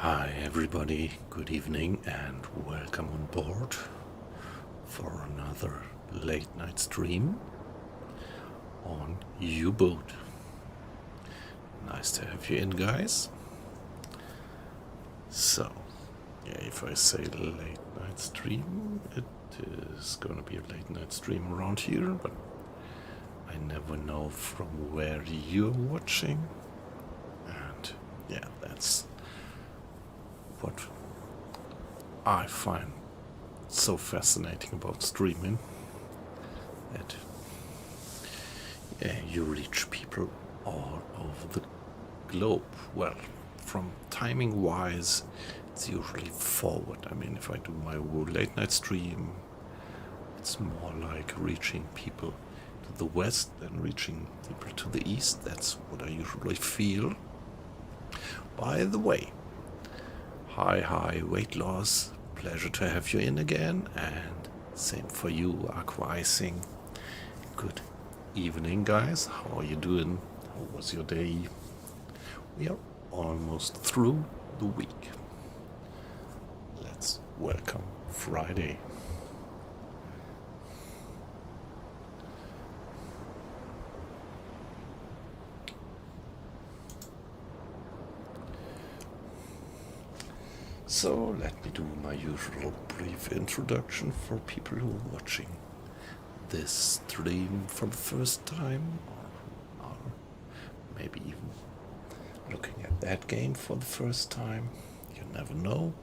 Hi everybody, good evening and welcome on board for another late night stream on UBOAT. Nice to have you in, guys. So, if I say late night stream, it is gonna be a late night stream around here, but I never know from where you're watching. And that's what I find so fascinating about streaming, that you reach people all over the globe. Well, from timing wise, it's usually forward. I mean, if I do my late night stream, it's more like reaching people to the west than reaching people to the east. That's what I usually feel. By the way, hi, weight loss. Pleasure to have you in again, and same for you, Aqua Icing. Good evening, guys. How are you doing? How was your day? We are almost through the week. Let's welcome Friday. So let me do my usual brief introduction for people who are watching this stream for the first time, or maybe even looking at that game for the first time. You never know.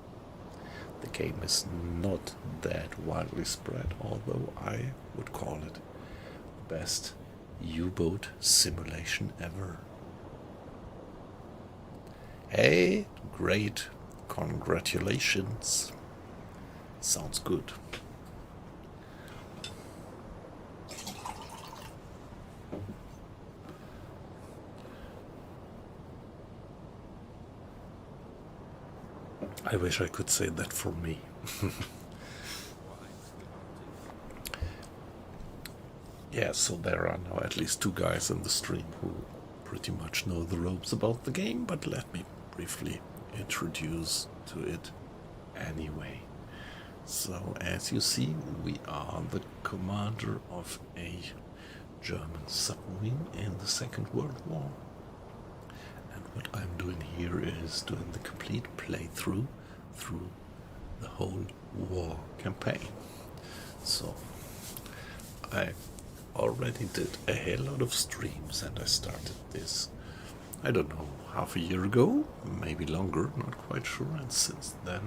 The game is not that widely spread, although I would call it the best U-boat simulation ever. Hey, great. Congratulations. Sounds good. I wish I could say that for me. Yeah, so there are now at least two guys in the stream who pretty much know the ropes about the game, but let me briefly introduce to it anyway. So, as you see, we are the commander of a German submarine in the Second World War. And what I'm doing here is doing the complete playthrough through the whole war campaign. So, I already did a hell lot of streams, and I started this, I don't know, half a year ago, maybe longer, not quite sure, and since then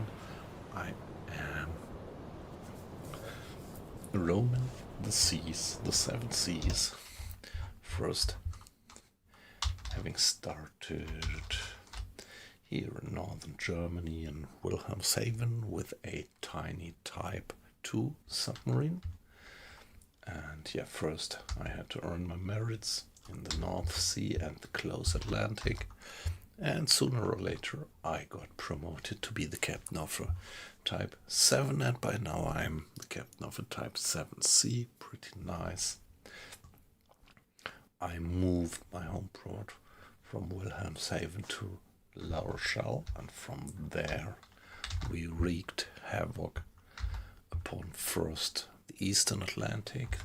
I am roaming the seas, the seven seas. First, having started here in northern Germany in Wilhelmshaven with a tiny Type 2 submarine. And first I had to earn my merits in the North Sea and the close Atlantic, and sooner or later I got promoted to be the captain of a Type 7, and by now I'm the captain of a Type 7C. Pretty nice. I moved my home port from Wilhelmshaven to La Rochelle, and from there we wreaked havoc upon first the Eastern Atlantic,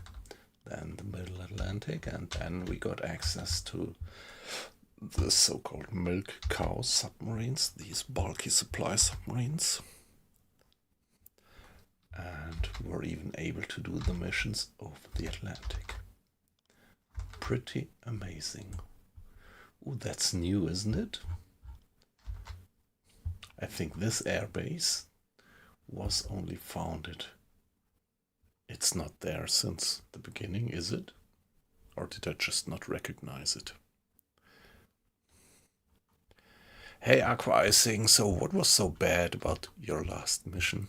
then the Middle Atlantic, and then we got access to the so-called milk cow submarines, these bulky supply submarines, and were even able to do the missions over the Atlantic. Pretty amazing. Ooh, that's new, isn't it? I think this airbase was only founded. It's not there since the beginning, is it? Or did I just not recognize it? Hey, Aqua Icing, so what was so bad about your last mission?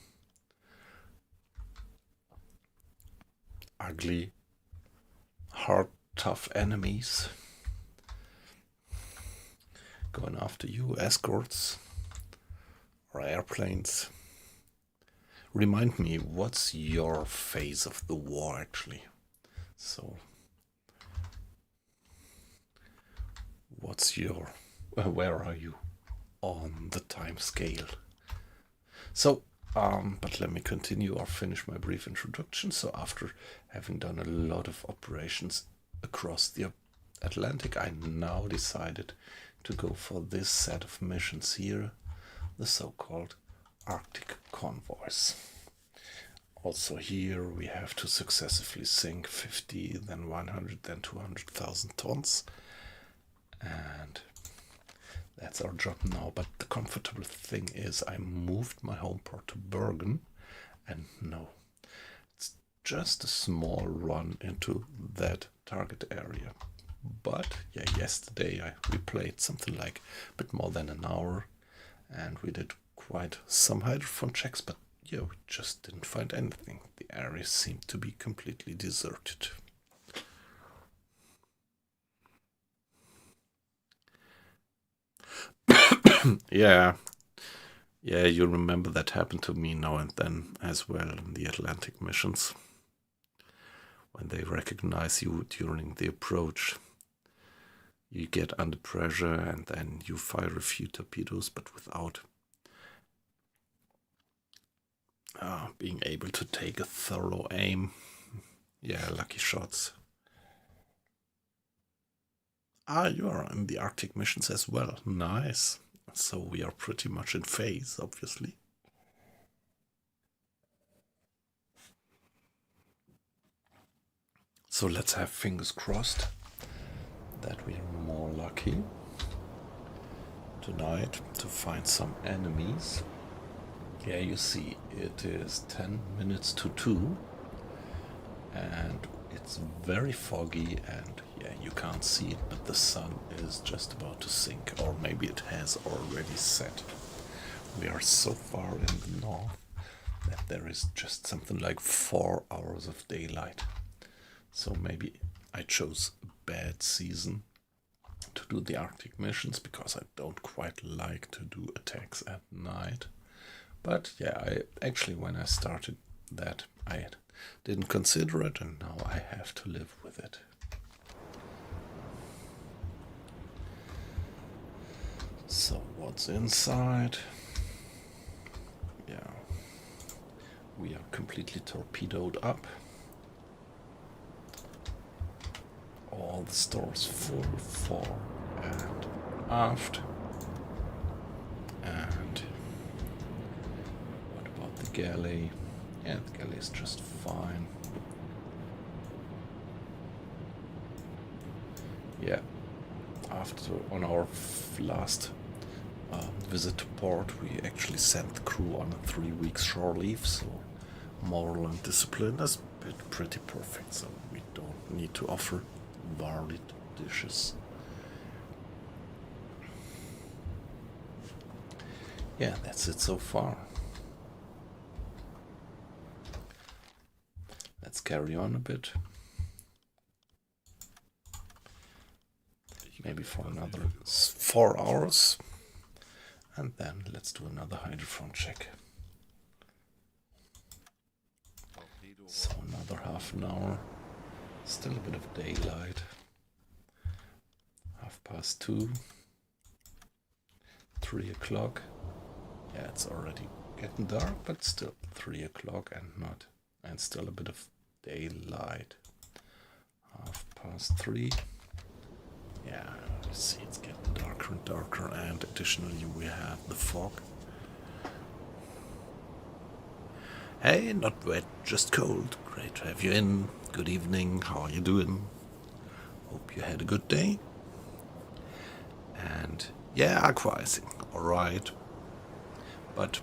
Ugly, hard, tough enemies going after you, escorts or airplanes. Remind me, what's your phase of the war actually? So, what's your, where are you? on the time scale. So, but let me continue or finish my brief introduction. So after having done a lot of operations across the Atlantic, I now decided to go for this set of missions here, the so-called Arctic Convoys. Also here we have to successively sink 50, then 100, then 200,000 tons. And that's our job now. But the comfortable thing is I moved my home port to Bergen, and no, it's just a small run into that target area. But yeah, yesterday we played something like a bit more than an hour, and we did quite some hydrophone checks, but yeah, we just didn't find anything. The area seemed to be completely deserted. Yeah, you remember that happened to me now and then as well in the Atlantic missions. When they recognize you during the approach, you get under pressure and then you fire a few torpedoes, but without being able to take a thorough aim. Yeah, lucky shots. You are in the Arctic missions as well. Nice. So we are pretty much in phase, obviously. So let's have fingers crossed that we are more lucky tonight to find some enemies. Yeah, you see, it is 10 minutes to 2 and it's very foggy, and yeah, you can't see it, but the sun is just about to sink, or maybe it has already set. We are so far in the north that there is just something like 4 hours of daylight. So maybe I chose a bad season to do the Arctic missions, because I don't quite like to do attacks at night. But yeah, when I started that, I didn't consider it, and now I have to live with it. So what's inside? Yeah, we are completely torpedoed up. All the stores full fore and aft. And what about the galley? Yeah, the galley is just fine. Yeah, on our last visit to port, we actually sent the crew on a 3-week shore leave, so moral and discipline is pretty perfect, so we don't need to offer varied dishes. Yeah, that's it so far. Let's carry on a bit. Maybe for another 4 hours. And then let's do another hydrophone check. So another half an hour. Still a bit of daylight. 2:30. 3 o'clock. Yeah, it's already getting dark, but still 3 o'clock and still a bit of daylight. 3:30. Yeah, you see it's getting darker and darker, and additionally we have the fog. Hey, not wet, just cold. Great to have you in. Good evening, how are you doing? Hope you had a good day. And yeah, aquaizing, alright. But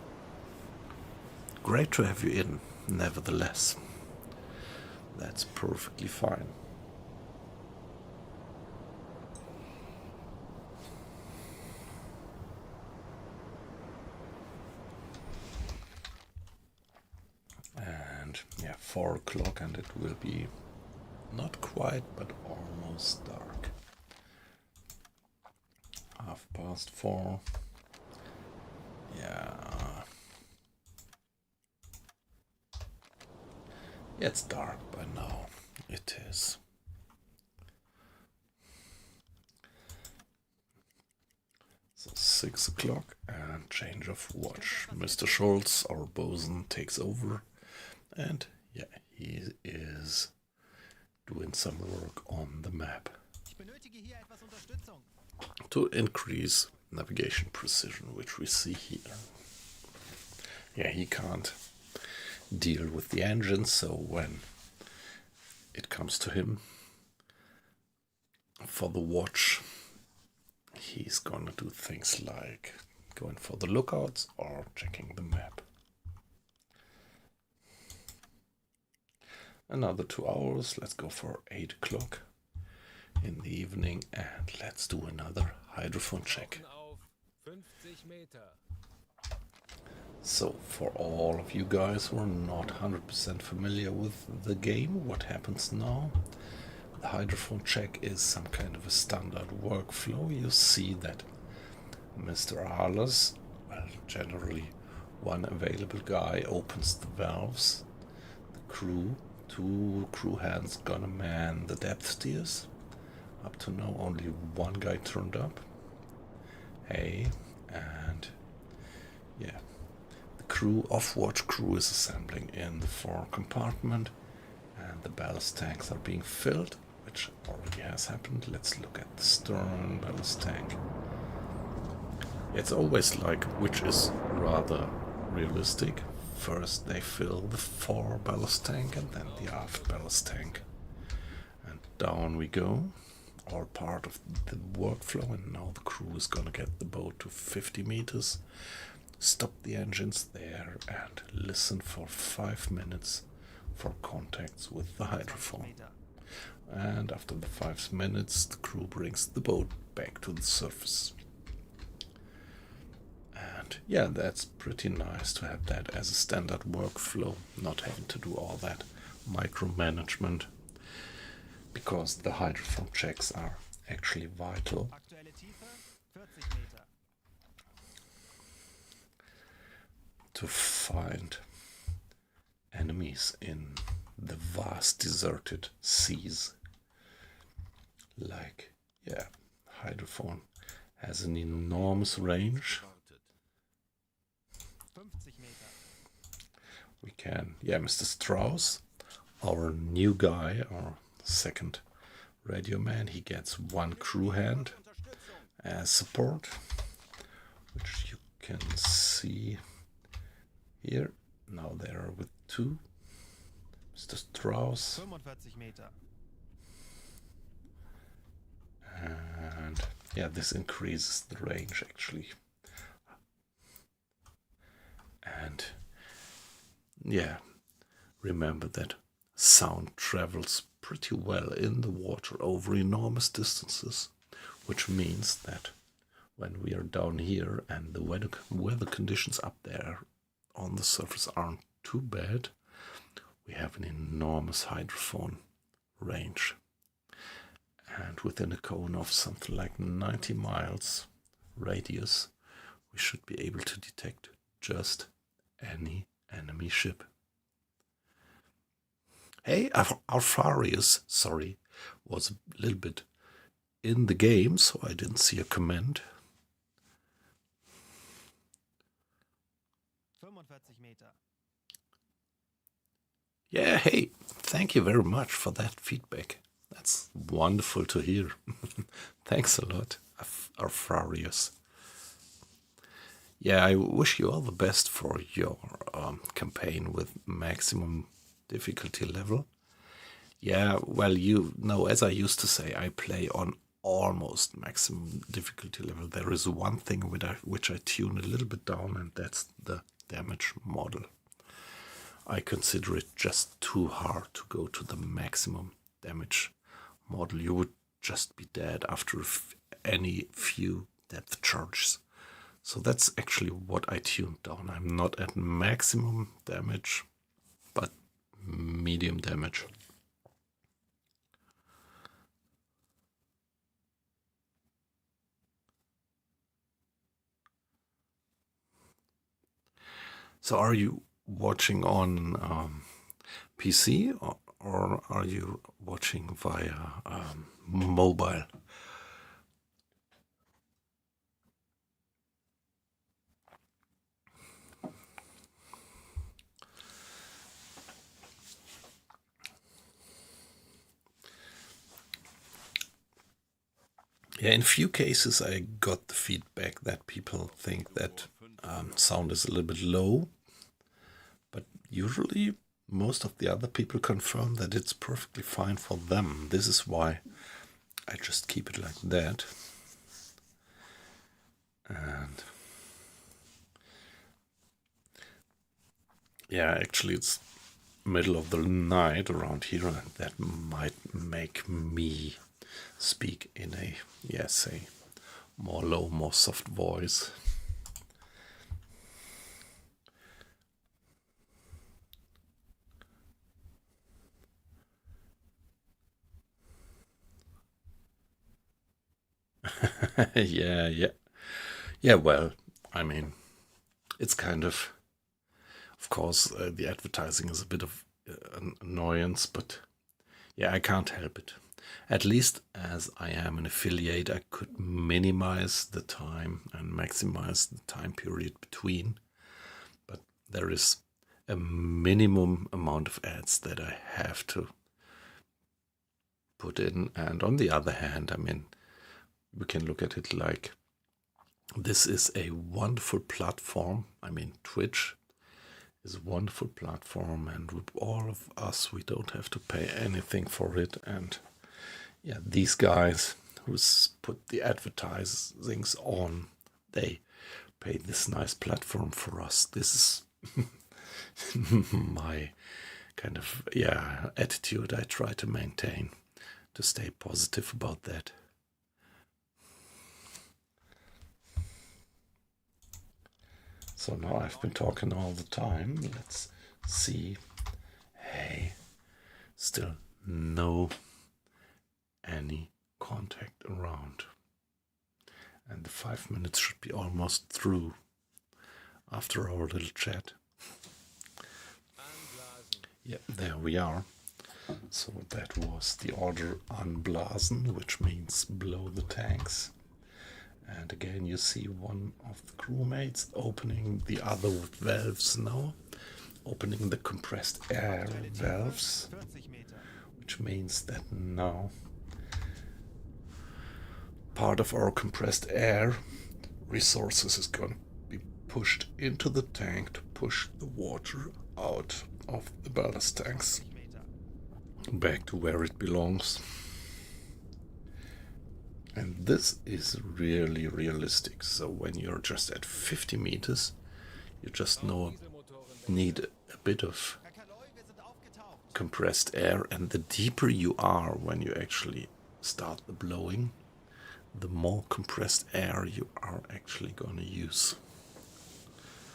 great to have you in, nevertheless. That's perfectly fine. And yeah, 4 o'clock, and it will be not quite, but almost dark. 4:30. Yeah. It's dark by now. It is. So 6 o'clock and change of watch. Mr. Schultz, our bosun, takes over, and yeah, he is doing some work on the map to increase navigation precision, which we see here. Yeah, he can't deal with the engine, so when it comes to him for the watch, he's gonna do things like going for the lookouts or checking the map. Another 2 hours. Let's go for 8 o'clock in the evening and let's do another hydrophone check. So for all of you guys who are not 100% familiar with the game, what happens now? The hydrophone check is some kind of a standard workflow. You see that Mr. Arles, well, generally one available guy, opens the valves. The crew, 2 crew hands gonna man the depth steers. Up to now only one guy turned up. Hey, and yeah, the crew, off-watch crew, is assembling in the fore compartment and the ballast tanks are being filled, which already has happened. Let's look at the stern ballast tank. It's always like, which is rather realistic. First they fill the fore ballast tank and then the aft ballast tank. And down we go. All part of the workflow, and now the crew is gonna get the boat to 50 meters, stop the engines there and listen for 5 minutes for contacts with the hydrophone. And after the 5 minutes, the crew brings the boat back to the surface. And yeah, that's pretty nice to have that as a standard workflow, not having to do all that micromanagement, because the hydrophone checks are actually vital. To find enemies in the vast deserted seas. Like, yeah, hydrophone has an enormous range. We can, yeah, Mr. Strauss, our new guy, our second radio man, he gets 1 crew hand as support, which you can see here. Now they are with 2. Mr. Strauss. And yeah, this increases the range actually. And yeah, remember that sound travels pretty well in the water over enormous distances, which means that when we are down here and the weather conditions up there on the surface aren't too bad, we have an enormous hydrophone range. And within a cone of something like 90 miles radius, we should be able to detect just any enemy ship. Hey, Alfarius, sorry, was a little bit in the game, so I didn't see a comment. 45 Meter. Yeah, hey, thank you very much for that feedback. That's wonderful to hear. Thanks a lot, Alfarius. Yeah, I wish you all the best for your campaign with maximum difficulty level. Yeah, well, you know, as I used to say, I play on almost maximum difficulty level. There is one thing which I tune a little bit down, and that's the damage model. I consider it just too hard to go to the maximum damage model. You would just be dead after any few depth charges. So that's actually what I tuned down. I'm not at maximum damage, but medium damage. So are you watching on PC or are you watching via mobile? Yeah, in a few cases I got the feedback that people think that sound is a little bit low, but usually most of the other people confirm that it's perfectly fine for them. This is why I just keep it like that. And yeah, actually it's middle of the night around here, and that might make me speak in a, say, more low, more soft voice. Yeah, well, I mean, it's kind of course, the advertising is a bit of an annoyance, but yeah, I can't help it. At least as I am an affiliate, I could minimize the time and maximize the time period between. But there is a minimum amount of ads that I have to put in. And on the other hand, I mean, we can look at it like this is a wonderful platform. I mean, Twitch is a wonderful platform, and with all of us, we don't have to pay anything for it. And yeah, these guys who's put the advertisings on, they pay this nice platform for us. This is my kind of attitude I try to maintain, to stay positive about that. So now I've been talking all the time. Let's see. Hey, still no any contact around. And the 5 minutes should be almost through after our little chat. Yeah, there we are. So that was the order unblasen, which means blow the tanks. And again, you see one of the crewmates opening the other with valves now, opening the compressed air valves, which means that now part of our compressed air resources is going to be pushed into the tank to push the water out of the ballast tanks back to where it belongs. And this is really realistic. So when you're just at 50 meters, you just need a bit of compressed air, and the deeper you are when you actually start the blowing, the more compressed air you are actually going to use.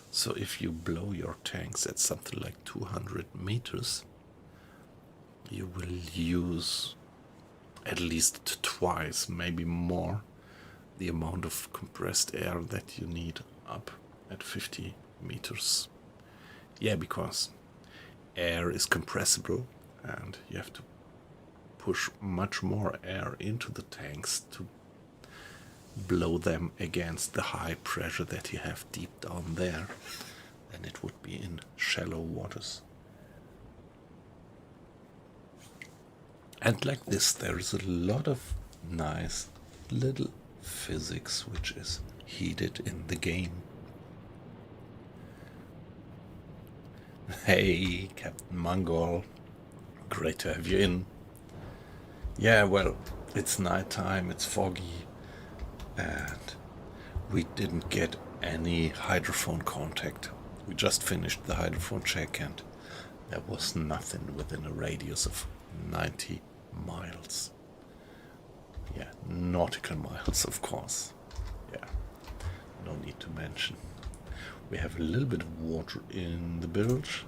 So if you blow your tanks at something like 200 meters, you will use at least twice, maybe more, the amount of compressed air that you need up at 50 meters. Yeah, because air is compressible and you have to push much more air into the tanks to blow them against the high pressure that you have deep down there than it would be in shallow waters. And like this, there is a lot of nice little physics which is heated in the game. Hey, Captain Mongol, great to have you in. Yeah, well, it's nighttime, it's foggy, and we didn't get any hydrophone contact. We just finished the hydrophone check, and there was nothing within a radius of 90 miles. Yeah, nautical miles, of course. Yeah, no need to mention. We have a little bit of water in the bilge.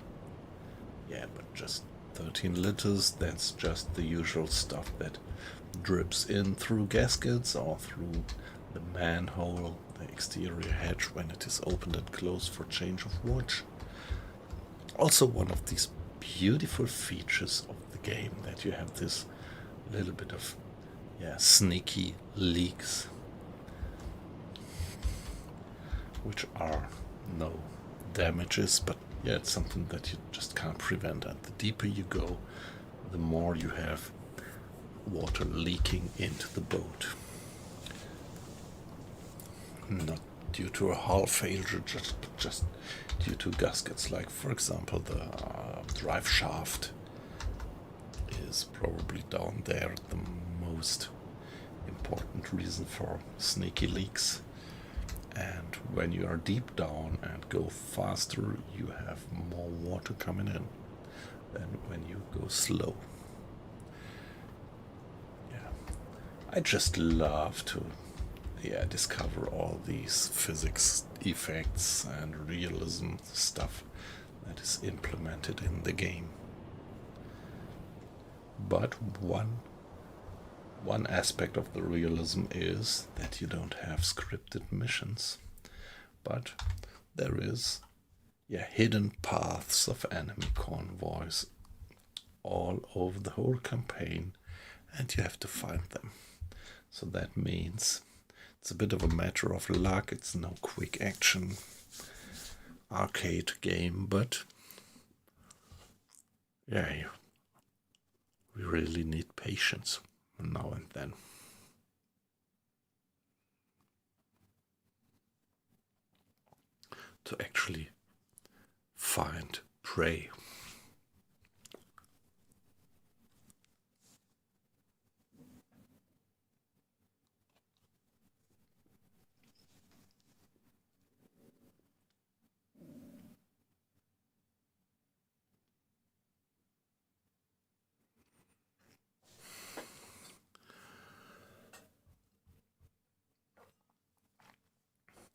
Yeah, but just 13 liters. That's just the usual stuff that drips in through gaskets or through the manhole, the exterior hatch when it is opened and closed for change of watch. Also one of these beautiful features of the game, that you have this little bit of sneaky leaks, which are no damages, but it's something that you just can't prevent. And the deeper you go, the more you have water leaking into the boat. not due to a hull failure, just due to gaskets. Like, for example, the drive shaft is probably down there, the most important reason for sneaky leaks. And when you are deep down and go faster, you have more water coming in than when you go slow. Yeah, I just love to discover all these physics effects and realism stuff that is implemented in the game. But one aspect of the realism is that you don't have scripted missions, but there is hidden paths of enemy convoys all over the whole campaign, and you have to find them. So that means it's a bit of a matter of luck. It's no quick action arcade game, but we really need patience now and then. To actually find prey.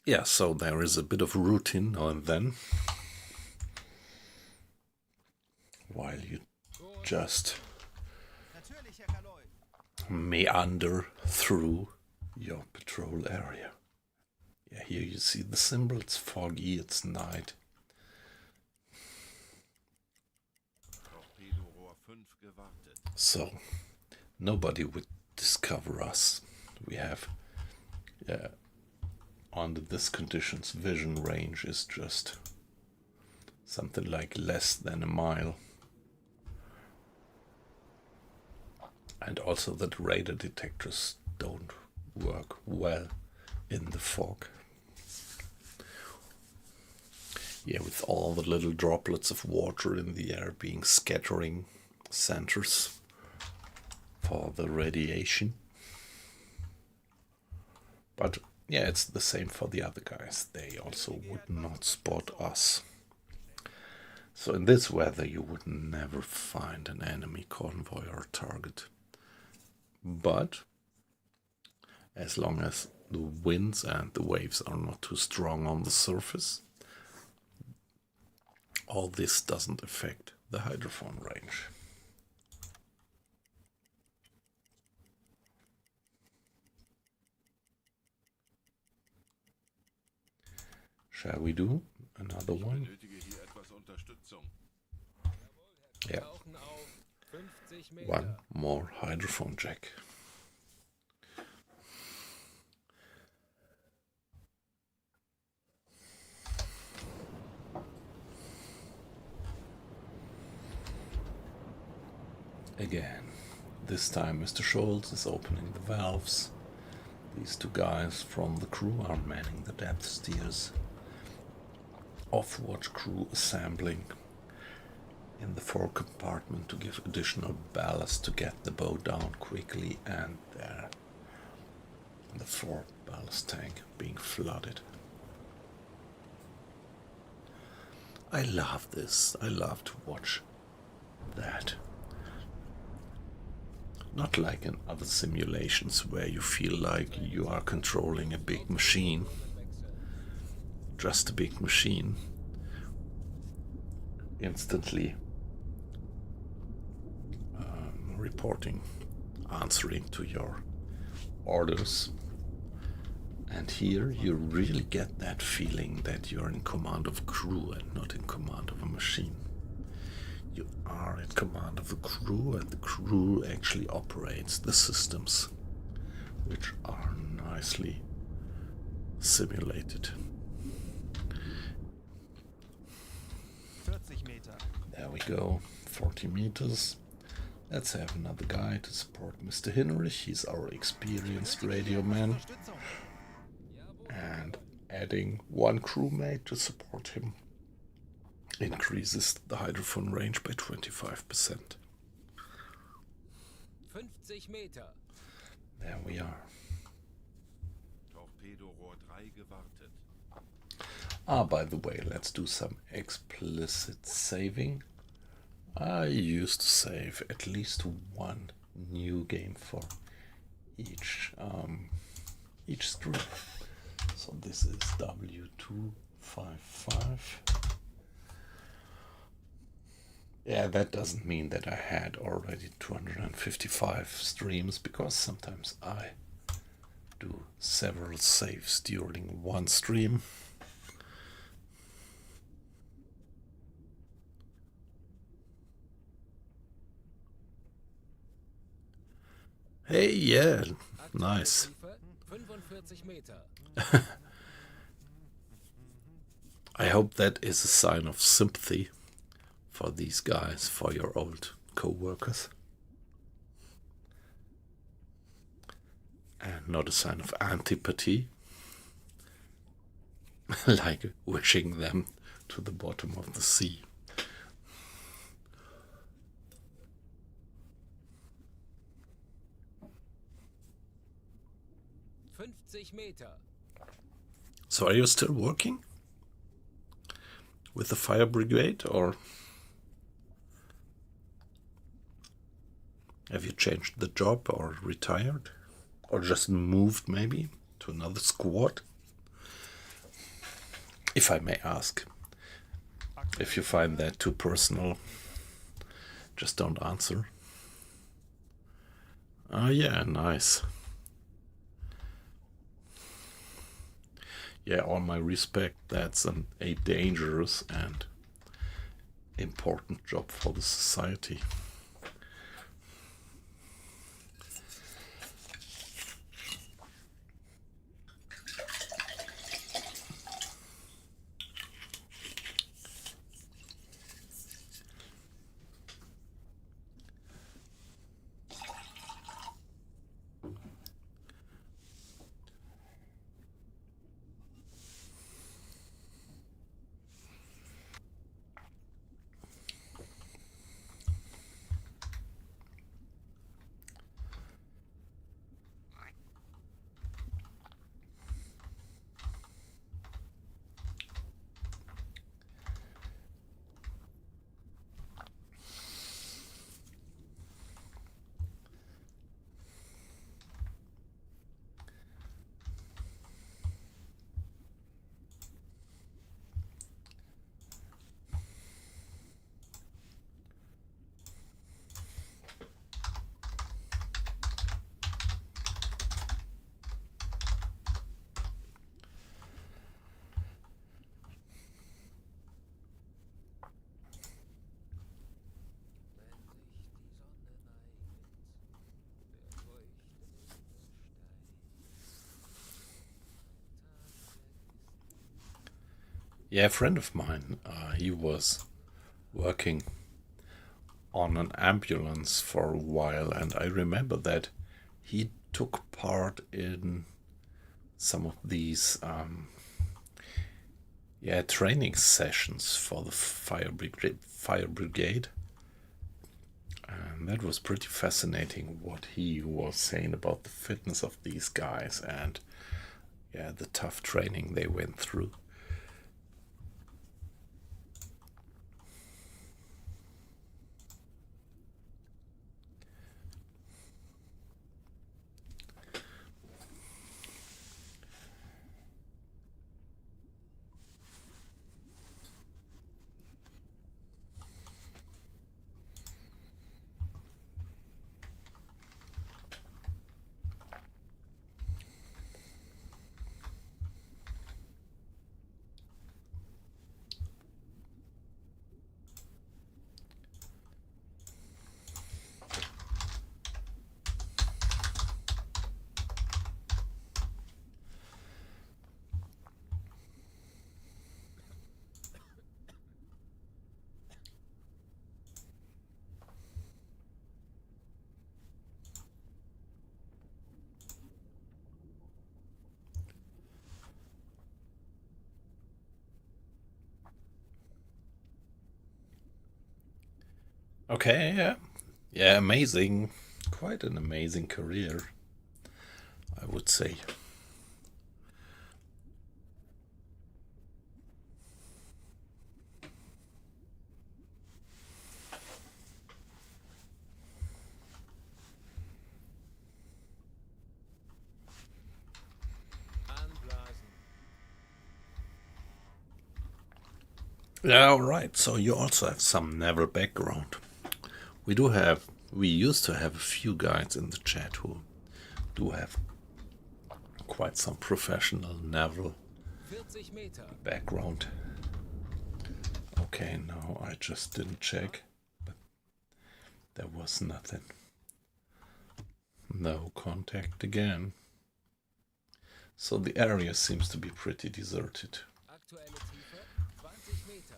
Yeah, so there is a bit of routine now and then, while you just meander through your patrol area. Yeah, here you see the symbol, it's foggy, it's night. So nobody would discover us. We have under this conditions, vision range is just something like less than a mile. And also that radar detectors don't work well in the fog. Yeah, with all the little droplets of water in the air being scattering centers for the radiation. But yeah, it's the same for the other guys. They also would not spot us. So in this weather you would never find an enemy convoy or target. But as long as the winds and the waves are not too strong on the surface, all this doesn't affect the hydrophone range. Shall we do another one? Yeah. One more hydrophone jack. Again, this time Mr. Schultz is opening the valves. These two guys from the crew are manning the depth steers. Off-watch crew assembling in the fore compartment to give additional ballast to get the boat down quickly, and there the fore ballast tank being flooded. I love this. I love to watch that. Not like in other simulations where you feel like you are controlling a big machine. Just a big machine. Instantly reporting, answering to your orders. And here you really get that feeling that you're in command of a crew and not in command of a machine. You are in command of the crew, and the crew actually operates the systems, which are nicely simulated. There we go, 40 meters. Let's have another guy to support Mr. Hinrich. He's our experienced radio man. And adding one crewmate to support him increases the hydrophone range by 25%. 50 Meter. There we are. Torpedorohr 3 gewartet. Ah, by the way, let's do some explicit saving. I used to save at least one new game for each stream. So this is W255. Yeah, that doesn't mean that I had already 255 streams, because sometimes I do several saves during one stream. Hey, yeah, nice. 45 Meter. I hope that is a sign of sympathy for these guys, for your old co-workers, and not a sign of antipathy, like wishing them to the bottom of the sea. Meter. So are you still working with the fire brigade, or have you changed the job, or retired, or just moved maybe to another squad? If I may ask. If you find that too personal, just don't answer. Oh yeah, nice. Yeah, all my respect. That's a dangerous and important job for the society. Yeah, a friend of mine, he was working on an ambulance for a while, and I remember that he took part in some of these training sessions for the fire brigade. And that was pretty fascinating what he was saying about the fitness of these guys, and yeah, the tough training they went through. Okay, yeah. Yeah, amazing. Quite an amazing career, I would say. Anblasen. Yeah, all right. So you also have some naval background. We used to have a few guys in the chat who do have quite some professional naval 40 Meter. background. Okay, no, I just didn't check, but there was nothing. No contact again. So the area seems to be pretty deserted. Aktuelle Tiefe 20 Meter.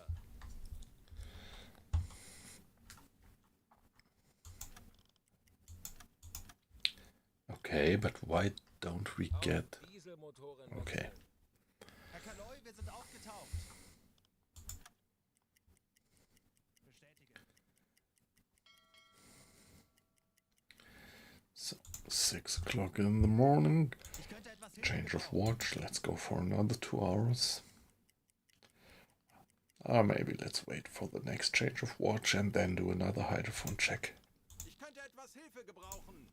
Okay, but why don't we get... Dieselmotoren Okay. wechseln. Herr Kaloi, wir sind aufgetaucht. Bestätige. So, 6 o'clock in the morning. Ich könnte etwas Hilfe Change of gebrauchen. watch. Let's go for another 2 hours. Maybe let's wait for the next change of watch and then do another hydrophone check. Ich könnte etwas Hilfe gebrauchen.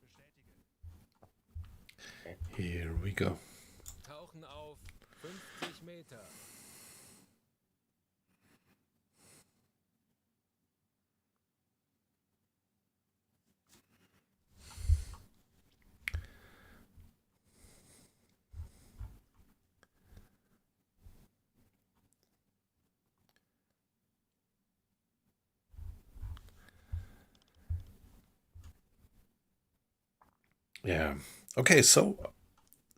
Bestätige. Here we go. Tauchen auf 50 Meter. Yeah. Okay, so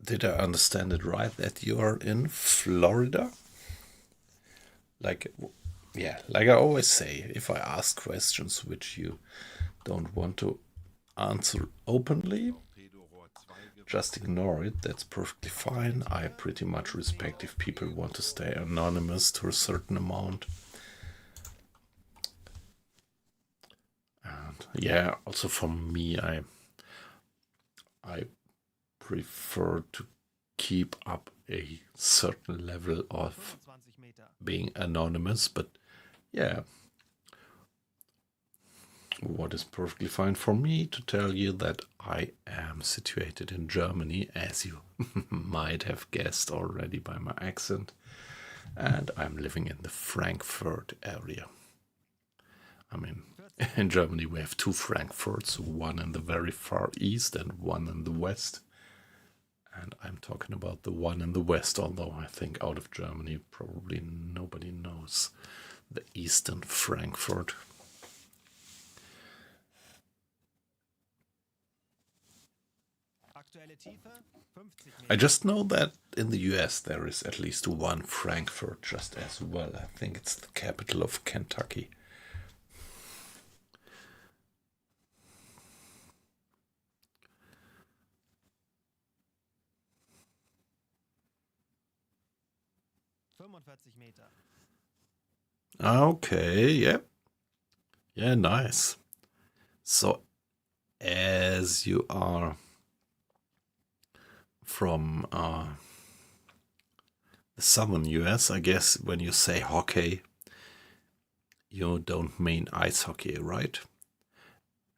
did I understand it right that you are in Florida? Like, yeah, like I always say, if I ask questions which you don't want to answer openly, Torpedorohr 2 gewartet. just ignore it. That's perfectly fine. I pretty much respect if people want to stay anonymous to a certain amount. And yeah, also for me, I prefer to keep up a certain level of 25 Meter. being anonymous, but yeah, what is perfectly fine for me to tell you that I am situated in Germany, as you might have guessed already by my accent, and I'm living in the Frankfurt area. I mean, in Germany we have 2 Frankfurts, one in the very far east and one in the west. And I'm talking about the one in the west, although I think out of Germany probably nobody knows the eastern Frankfurt. Aktuelle Tiefe 50 I Meter. just know that in the US there is at least one Frankfurt just as well. I think it's the capital of Kentucky. Meter. Okay, yep. Yeah, nice. So, as you are from the southern US, I guess when you say hockey, you don't mean ice hockey, right?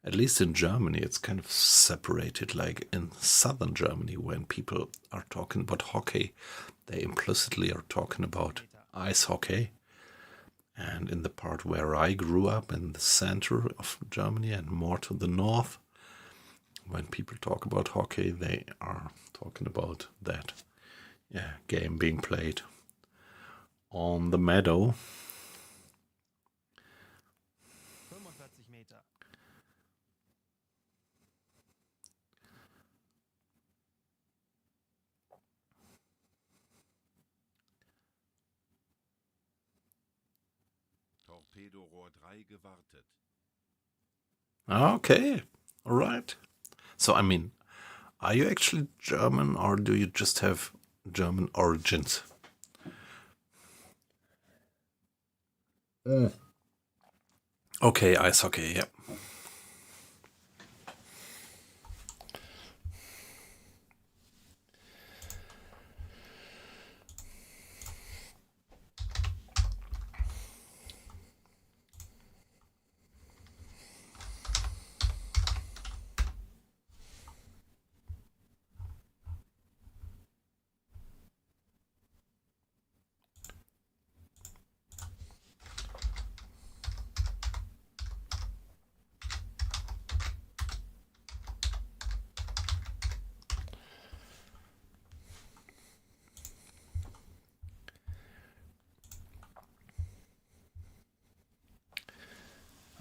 At least in Germany, it's kind of separated. Like in southern Germany, when people are talking about hockey, they implicitly are talking about ice hockey. And in the part where I grew up, in the center of Germany and more to the north, when people talk about hockey, they are talking about that game being played on the meadow. 45 Meter. Torpedorohr 3 gewartet. Okay, all right. So, I mean, are you actually German or do you just have German origins? Okay, ice hockey, yeah.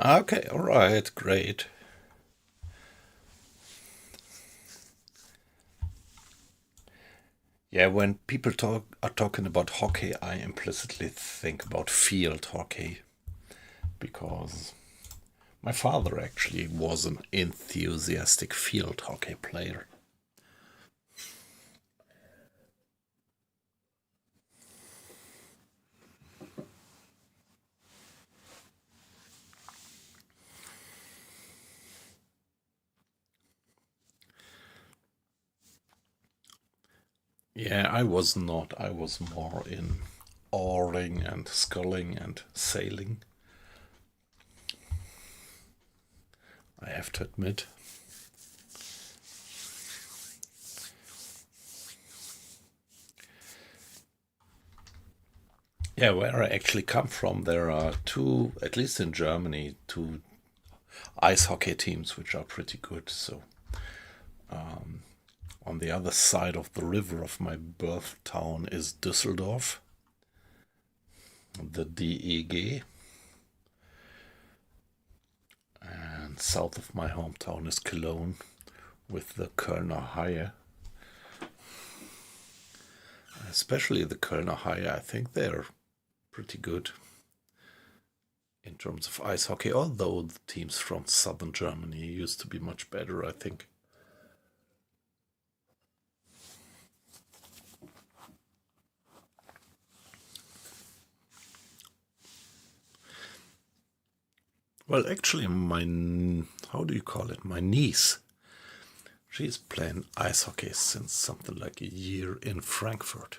Okay, all right, great. Yeah, when people are talking about hockey, I implicitly think about field hockey because my father actually was an enthusiastic field hockey player. Yeah, I was not. I was more in oaring and sculling and sailing, I have to admit. Yeah, where I actually come from, there are two, at least in Germany, two ice hockey teams which are pretty good. So on the other side of the river of my birth town is Düsseldorf, the DEG, and south of my hometown is Cologne with the Kölner Haie. Especially the Kölner Haie, I think they're pretty good in terms of ice hockey, although the teams from southern Germany used to be much better, I think. Well, actually, how do you call it? My niece, she's playing ice hockey since something like a year in Frankfurt.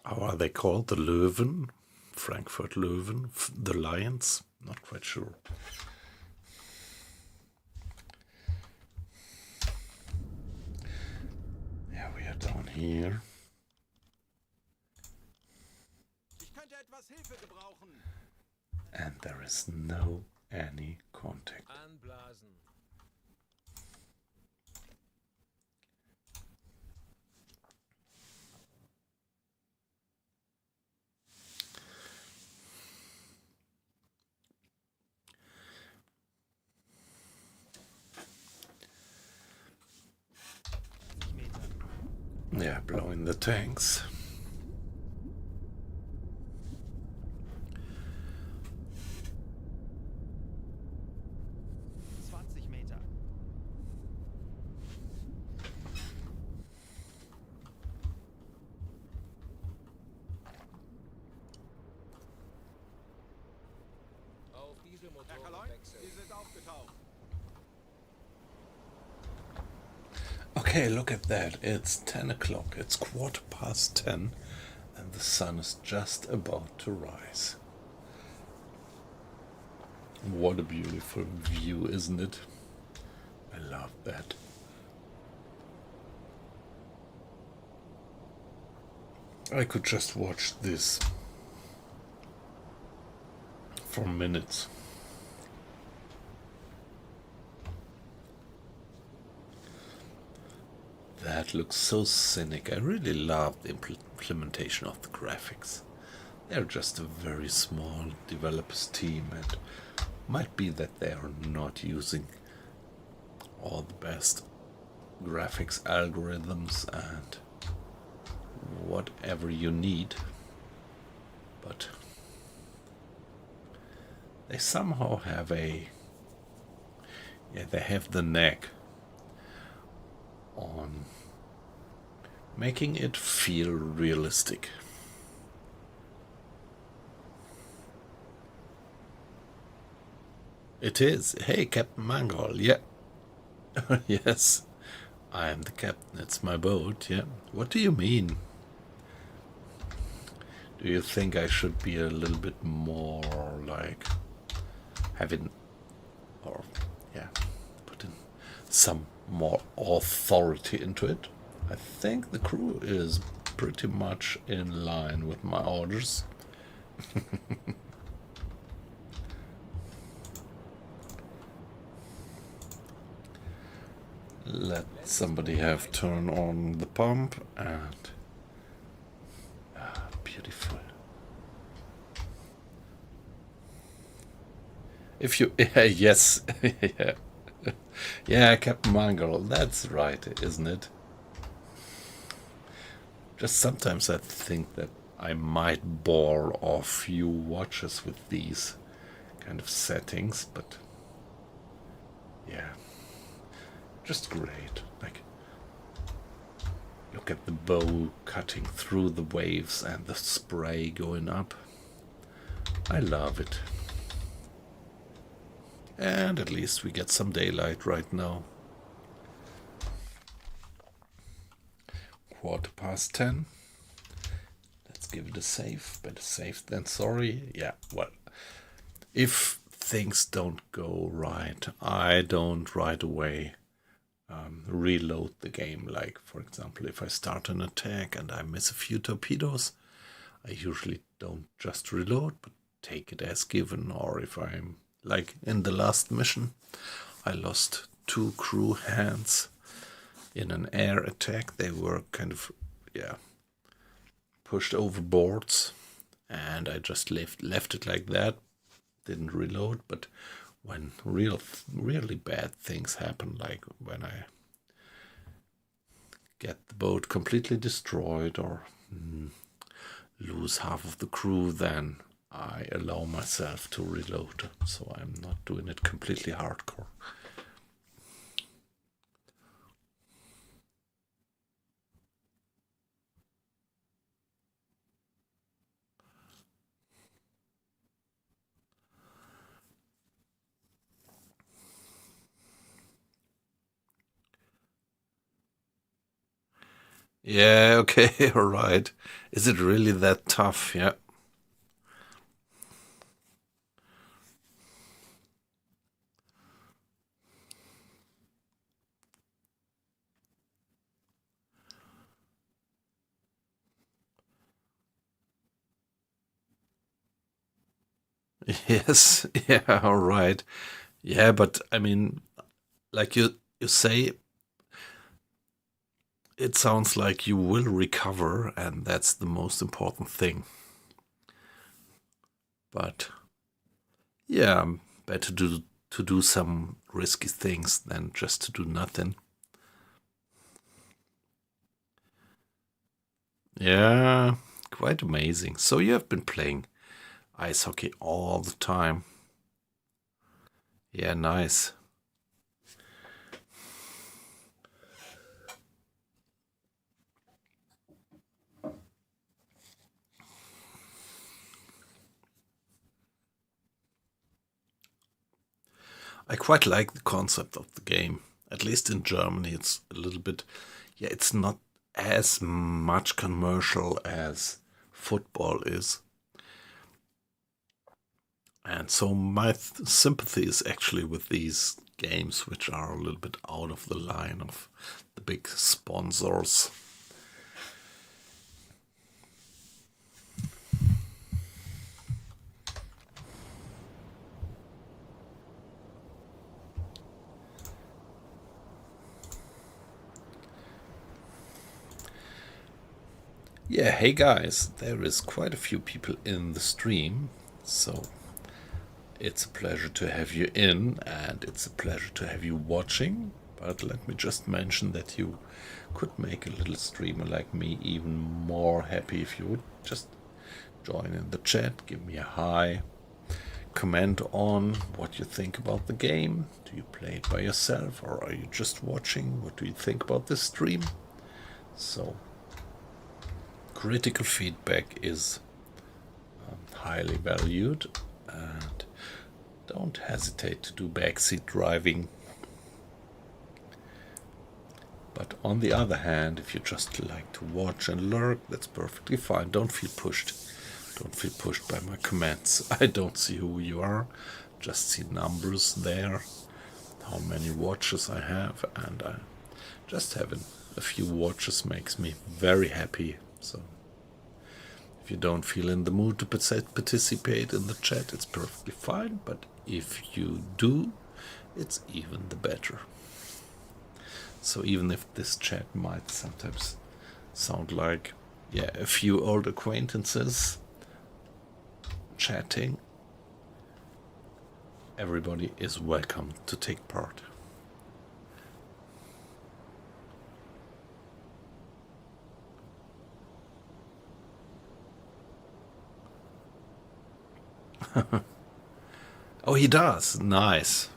How are they called? The Löwen? Frankfurt Löwen? The Lions? Not quite sure. Yeah, we are down here. Ich könnte etwas Hilfe gebrauchen. And there is no any contact. Anblasen. Yeah, blowing the tanks. Meter. Auf Herr Dieselmotoren Kaloy, wechseln. Sie sind aufgetaucht. Okay, look at that. It's 10 o'clock. It's 10:15, and the sun is just about to rise. What a beautiful view, isn't it? I love that. I could just watch this for minutes. That looks so cynic. I really love the implementation of the graphics. They're just a very small developers team, and might be that they are not using all the best graphics algorithms and whatever you need, but they somehow have they have the knack on making it feel realistic. It is. Hey, Captain Mangol, yeah. Yes, I am the captain, it's my boat, yeah. What do you mean? Do you think I should be a little bit more like having, or yeah, putting some more authority into it? I think the crew is pretty much in line with my orders. Let somebody have turn on the pump and beautiful. If you yes, yeah, yeah, Captain Mangle, that's right, isn't it? Just sometimes I think that I might bore off you watchers with these kind of settings, but yeah, just great. Like, look at the bow cutting through the waves and the spray going up. I love it. And at least we get some daylight right now. 10:15. Let's give it a save. Better safe than sorry. Yeah, well, if things don't go right, I don't right away reload the game. Like, for example, if I start an attack and I miss a few torpedoes, I usually don't just reload, but take it as given. Or if I'm like in the last mission, I lost 2 crew hands in an air attack. They were kind of, yeah, pushed overboards, and I just left it like that. Didn't reload. But when really bad things happen, like when I get the boat completely destroyed or lose half of the crew, then I allow myself to reload. So I'm not doing it completely hardcore. Yeah, okay, all right. Is it really that tough? Yeah. Yes, yeah, all right. Yeah, but I mean, like you say, it sounds like you will recover, and that's the most important thing. But yeah, better to do some risky things than just to do nothing. Yeah, quite amazing. So you have been playing ice hockey all the time. Yeah, nice. I quite like the concept of the game. At least in Germany, it's a little bit, yeah, it's not as much commercial as football is. And so my sympathy is actually with these games, which are a little bit out of the line of the big sponsors. Yeah, hey guys, there is quite a few people in the stream, so it's a pleasure to have you in, and it's a pleasure to have you watching. But let me just mention that you could make a little streamer like me even more happy if you would just join in the chat, give me a hi, comment on what you think about the game. Do you play it by yourself, or are you just watching? What do you think about this stream? So critical feedback is highly valued, and don't hesitate to do backseat driving. But on the other hand, if you just like to watch and lurk, that's perfectly fine. Don't feel pushed. Don't feel pushed by my comments. I don't see who you are, just see numbers there, how many watches I have, and just having a few watches makes me very happy. So if you don't feel in the mood to participate in the chat, it's perfectly fine, but if you do, it's even the better. So even if this chat might sometimes sound like, yeah, a few old acquaintances chatting, everybody is welcome to take part. Oh, he does. Nice.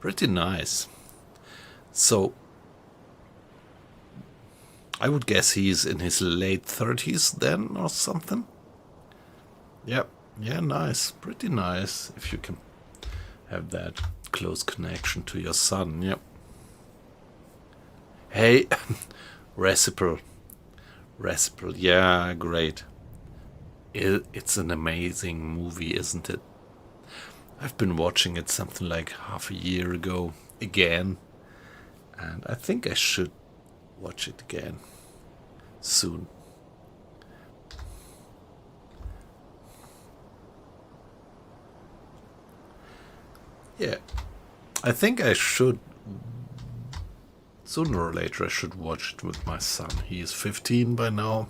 Pretty nice. So I would guess he's in his late 30s then or something. Yep. Yeah, nice. Pretty nice if you can have that close connection to your son. Yep. Hey, Reciprocal. Yeah, great. It's an amazing movie, isn't it? I've been watching it something like half a year ago again, and I think I should watch it again soon. Yeah, I think I should, sooner or later I should watch it with my son. He is 15 by now,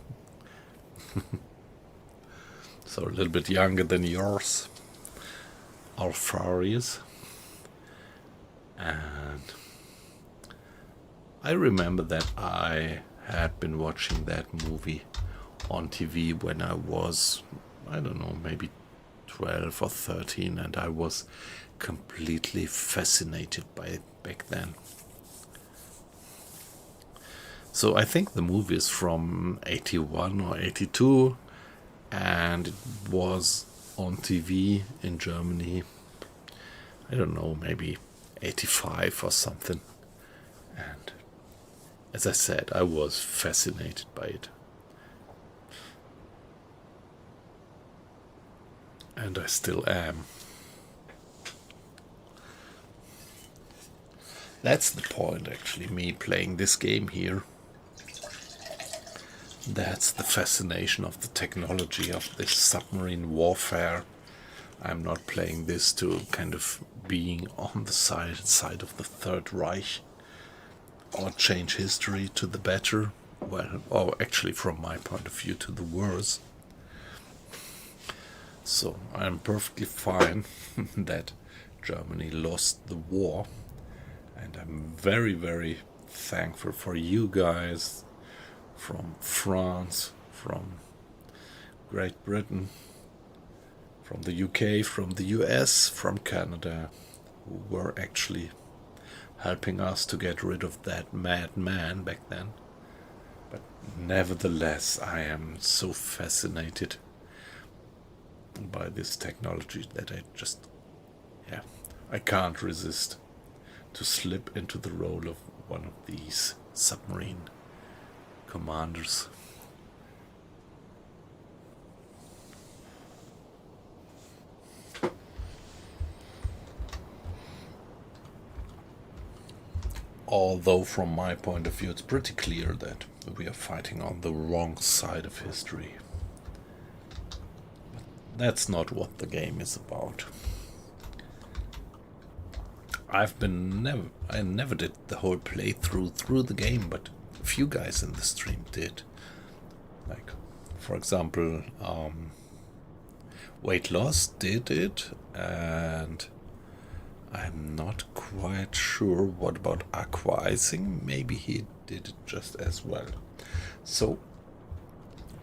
so a little bit younger than yours. Alfaris. And I remember that I had been watching that movie on TV when I was, I don't know, maybe 12 or 13, and I was completely fascinated by it back then. So I think the movie is from 81 or 82, and it was on TV in Germany, I don't know, maybe 85 or something. And as I said, I was fascinated by it. And I still am. That's the point, actually, me playing this game here. That's the fascination of the technology of this submarine warfare. I'm not playing this to kind of being on the side of the Third Reich or change history to the better. Well, or actually from my point of view to the worse. So I'm perfectly fine that Germany lost the war. And I'm very, very thankful for you guys from France, from Great Britain, from the UK, from the US, from Canada, who were actually helping us to get rid of that madman back then. But nevertheless, I am so fascinated by this technology that I can't resist to slip into the role of one of these submarine commanders. Although from my point of view it's pretty clear that we are fighting on the wrong side of history. But that's not what the game is about. I never did the whole playthrough through the game, but a few guys in the stream did. Like, for example, Weight Loss did it, and I'm not quite sure what about Aquaizing. Maybe he did it just as well. So,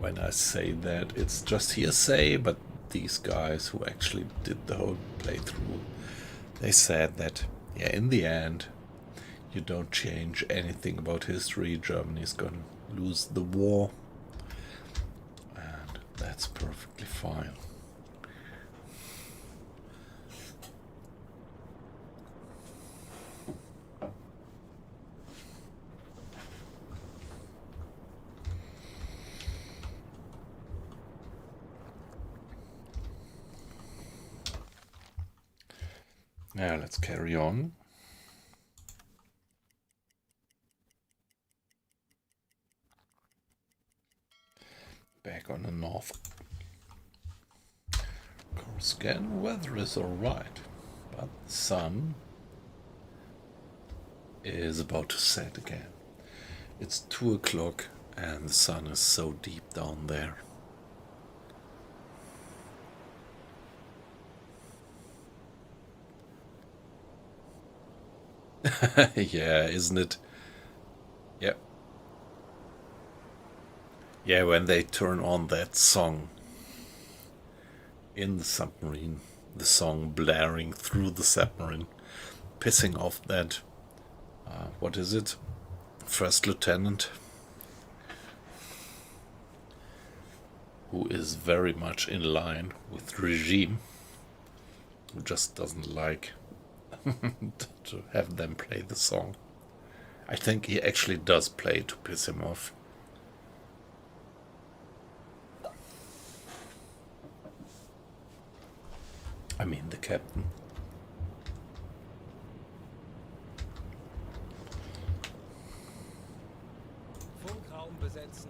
when I say that, it's just hearsay, but these guys who actually did the whole playthrough, they said that, yeah, in the end, you don't change anything about history. Germany's gonna lose the war. That's perfectly fine. Now let's carry on. Back on the north course again. Weather is alright, but the sun is about to set again. It's 2 o'clock and the sun is so deep down there. Yeah, isn't it? Yep. Yeah, when they turn on that song in the submarine, the song blaring through the submarine, pissing off that, what is it? First lieutenant, who is very much in line with regime, who just doesn't like to have them play the song. I think he actually does play to piss him off. I mean the captain. Funkraum besetzen.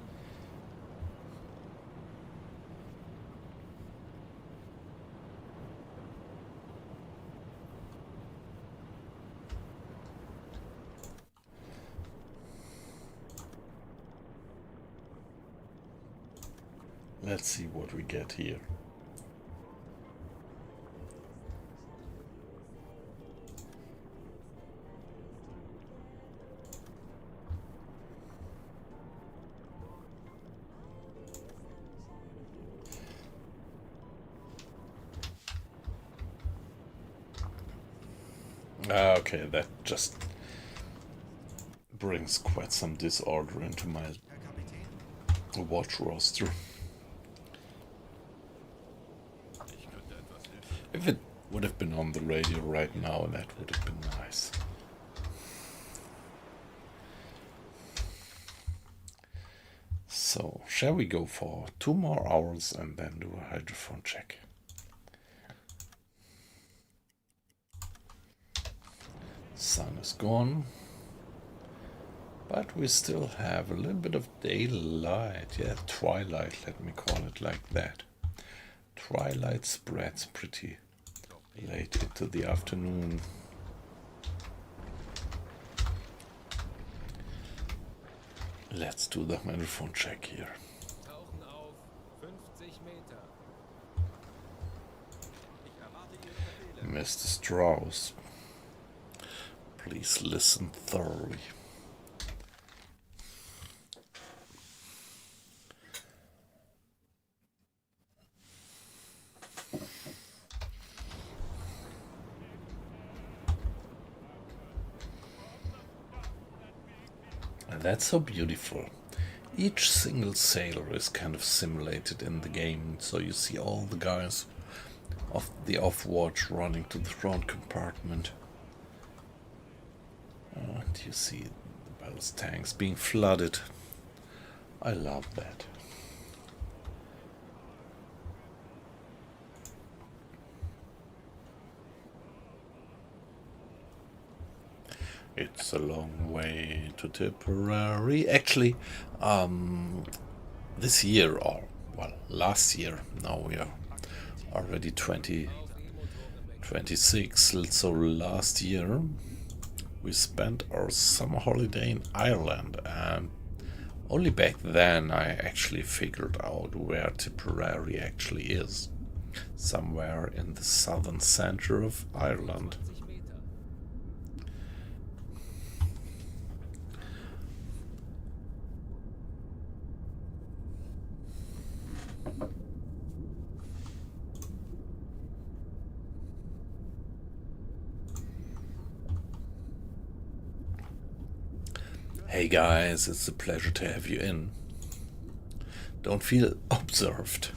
Let's see what we get here. Okay, that just brings quite some disorder into my Herr Kapitän. watch roster. Ich könnte etwas helfen. If it would have been on the radio right now, that would have been nice. So, shall we go for 2 more hours and then do a hydrophone check? Sun is gone, but we still have a little bit of daylight. Yeah, twilight, let me call it like that. Twilight spreads pretty late into the afternoon. Let's do the microphone check here. Tauchen auf 50 Meter. Ich erwarte Ihre Befehle. Mr. Strauss, please listen thoroughly. And that's so beautiful. Each single sailor is kind of simulated in the game, so you see all the guys of the off-watch running to the front compartment. And you see the ballast tanks being flooded. I love that. It's a long way to Tipperary. Actually, this year, or well, last year, now we are already 2026. So last year we spent our summer holiday in Ireland, and only back then I actually figured out where Tipperary actually is. Somewhere in the southern center of Ireland. 20 Meter. Hey guys, it's a pleasure to have you in. Don't feel observed.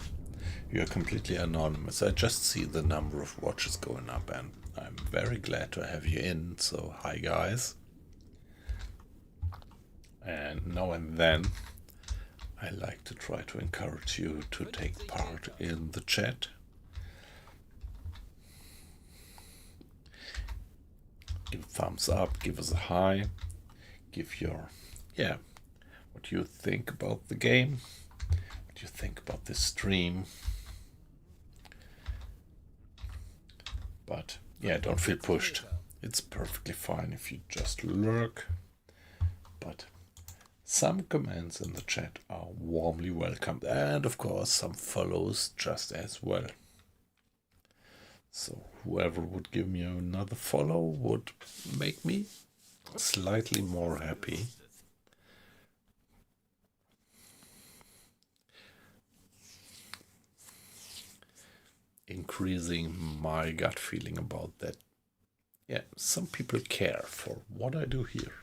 You're completely anonymous. I just see the number of watches going up, and I'm very glad to have you in. So, hi guys. And now and then, I like to try to encourage you to take part in the chat. Give a thumbs up, give us a hi, give your, what you think about the game, what you think about this stream. But yeah, don't feel pushed. It's perfectly fine if you just lurk. But some comments in the chat are warmly welcomed, and of course some follows just as well. So whoever would give me another follow would make me slightly more happy. Increasing my gut feeling about that. Yeah, some people care for what I do here.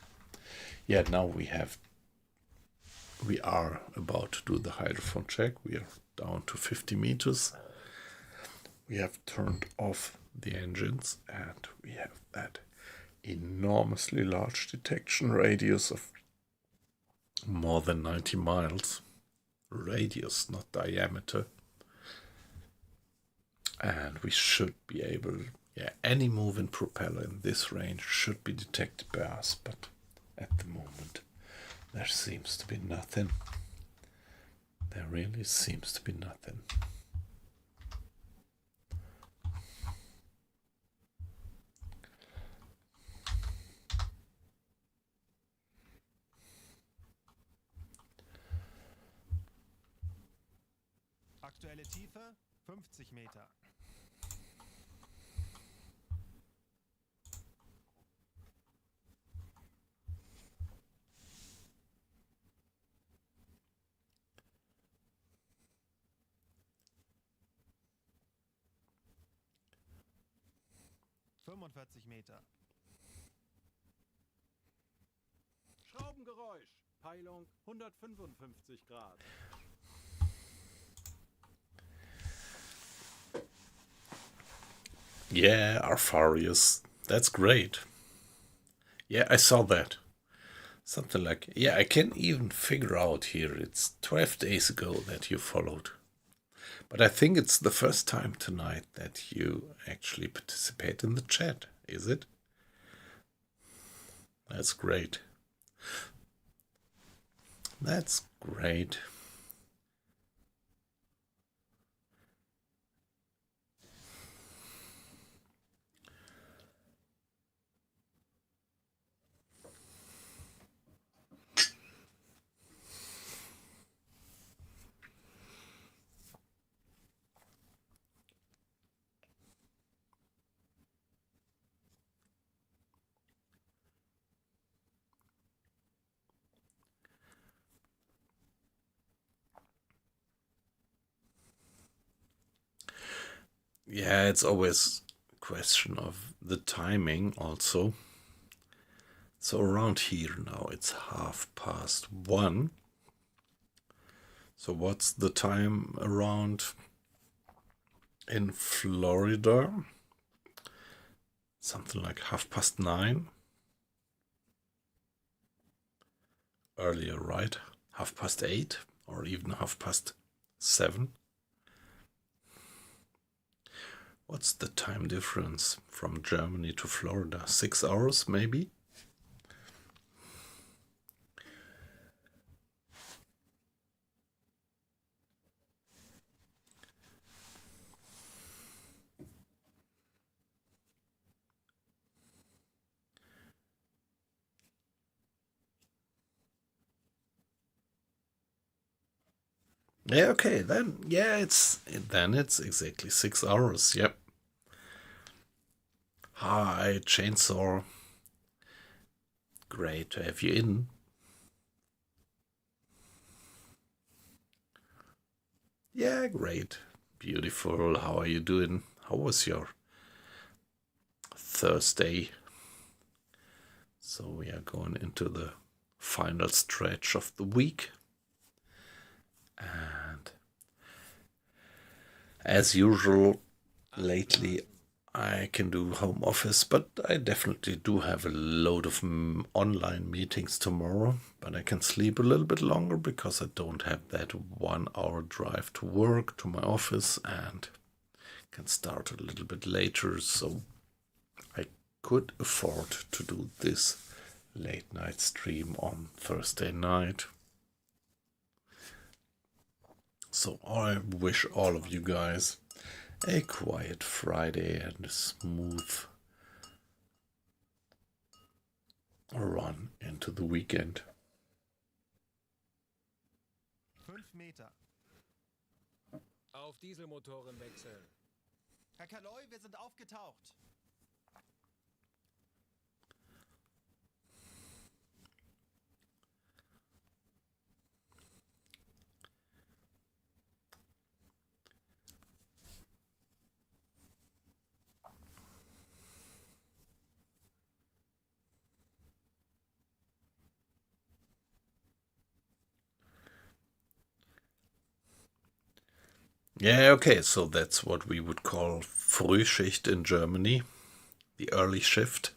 Yeah, now we are about to do the hydrophone check. We are down to 50 meters. We have turned off the engines, and we have that enormously large detection radius of more than 90 miles. Radius, not diameter. And we should be able, any move in propeller in this range should be detected by us, but at the moment there seems to be nothing. There really seems to be nothing. Aktuelle Tiefe 50 Meter. Meter. Schraubengeräusch. Peilung 155 Grad. Yeah, Arfarius. That's great. Yeah, I saw that. Something like, I can even figure out here, it's 12 days ago that you followed. But I think it's the first time tonight that you actually participate in the chat, is it? That's great. That's great. Yeah, it's always a question of the timing also. So around here now, it's 1:30. So what's the time around in Florida? Something like 9:30. Earlier, right? 8:30 or even 7:30. What's the time difference from Germany to Florida? 6 hours, maybe? Yeah, okay, then, it's exactly 6 hours, yep. Hi, Chainsaw. Great to have you in. Yeah, great. Beautiful. How are you doing? How was your Thursday? So we are going into the final stretch of the week. And As usual, lately I can do home office, but I definitely do have a load of online meetings tomorrow. But I can sleep a little bit longer because I don't have that 1 hour drive to work to my office and can start a little bit later. So I could afford to do this late night stream on Thursday night. So I wish all of you guys a quiet Friday and a smooth run into the weekend. 5 Meter. Auf Dieselmotoren wechseln. Herr Kaloi, wir sind aufgetaucht. Yeah, okay, so that's what we would call Frühschicht in Germany, the early shift.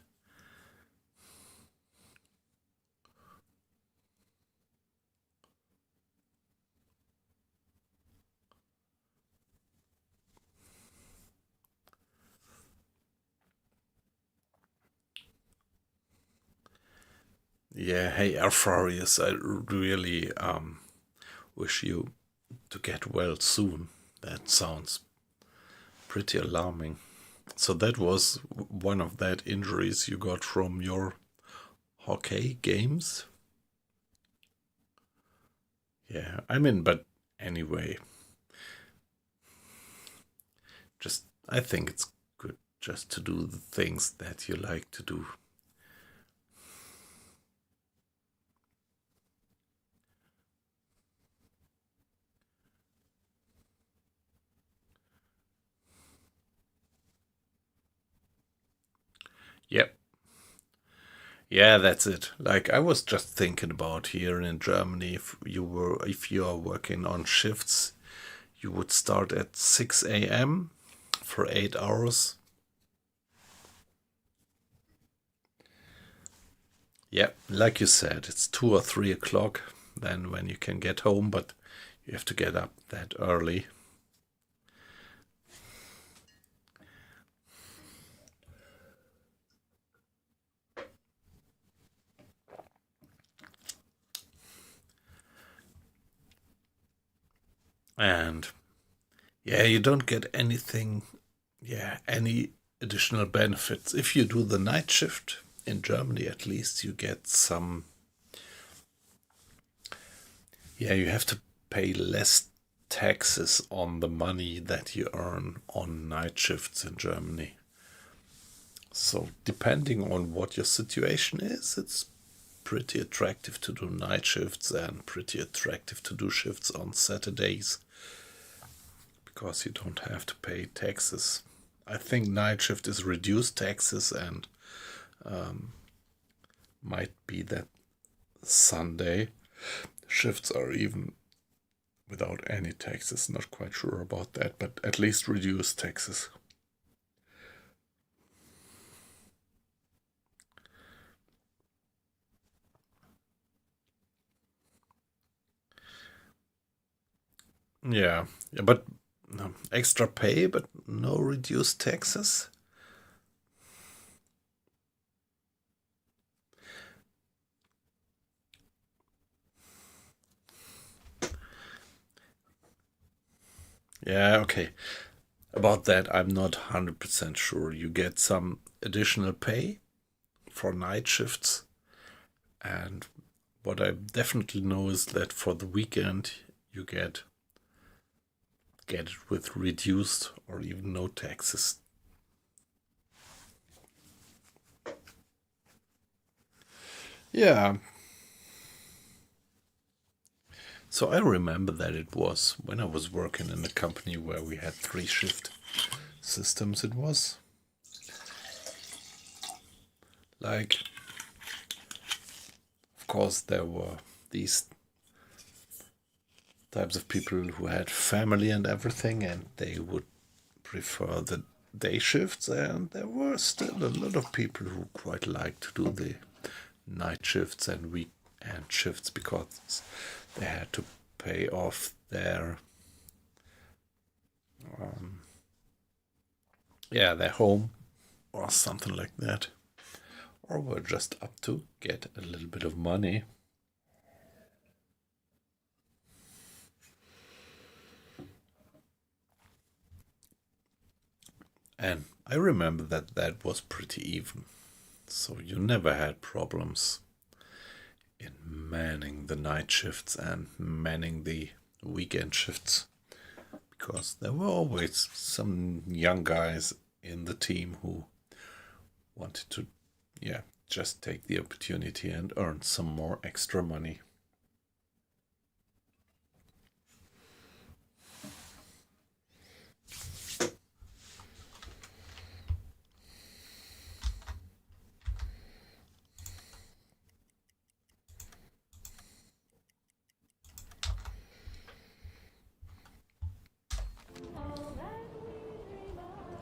Yeah, hey, Alfarius, I really wish you to get well soon. That sounds pretty alarming. So that was one of that injuries you got from your hockey games? Yeah, I mean, but anyway, just I think it's good just to do the things that you like to do. Yep. Yeah, that's it. Like I was just thinking about here in Germany, if you are working on shifts, you would start at 6 a.m. for 8 hours. Yep, like you said, it's 2 or 3 o'clock then when you can get home, but you have to get up that early. And yeah, you don't get anything, any additional benefits. If you do the night shift, in Germany at least, you get some, you have to pay less taxes on the money that you earn on night shifts in Germany. So depending on what your situation is, it's pretty attractive to do night shifts and pretty attractive to do shifts on Saturdays because you don't have to pay taxes. I think night shift is reduced taxes and might be that Sunday shifts are even without any taxes. Not quite sure about that, but at least reduced taxes. Yeah, but extra pay, but no reduced taxes. Yeah, okay. About that, I'm not 100% sure. You get some additional pay for night shifts, and what I definitely know is that for the weekend, you get it with reduced or even no taxes. Yeah. So I remember that it was when I was working in a company where we had 3 shift systems. It was like, of course, there were these types of people who had family and everything, and they would prefer the day shifts, and there were still a lot of people who quite liked to do the night shifts and weekend shifts because they had to pay off their their home or something like that, or were just up to get a little bit of money. And I remember that was pretty even. So you never had problems in manning the night shifts and manning the weekend shifts, because there were always some young guys in the team who wanted to, just take the opportunity and earn some more extra money.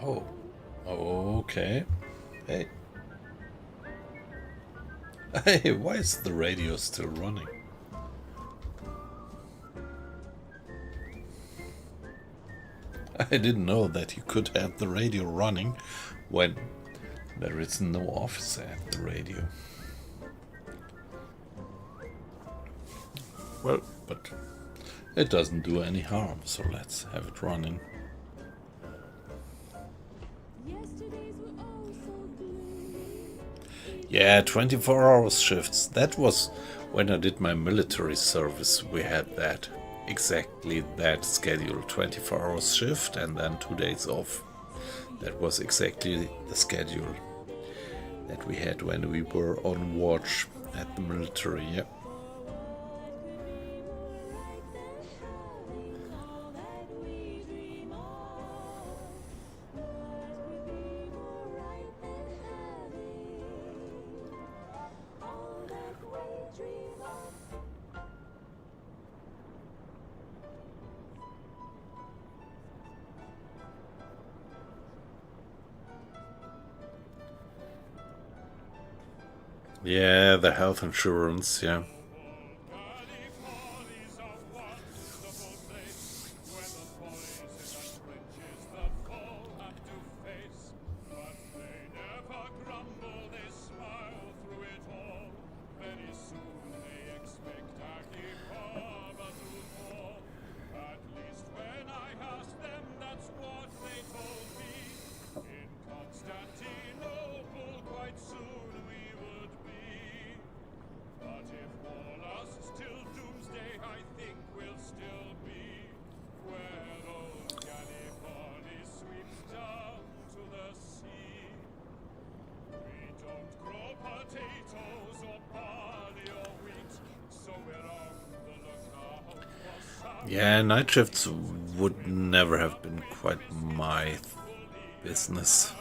Oh, okay. Hey. Hey, why is the radio still running? I didn't know that you could have the radio running when there is no office at the radio. Well, but it doesn't do any harm, so let's have it running. Yeah, 24-hour shifts. That was when I did my military service. We had that. Exactly that schedule. 24-hour shift and then 2 days off. That was exactly the schedule that we had when we were on watch at the military. Yeah. Yeah, the health insurance, yeah. Yeah, night shifts would never have been quite my business.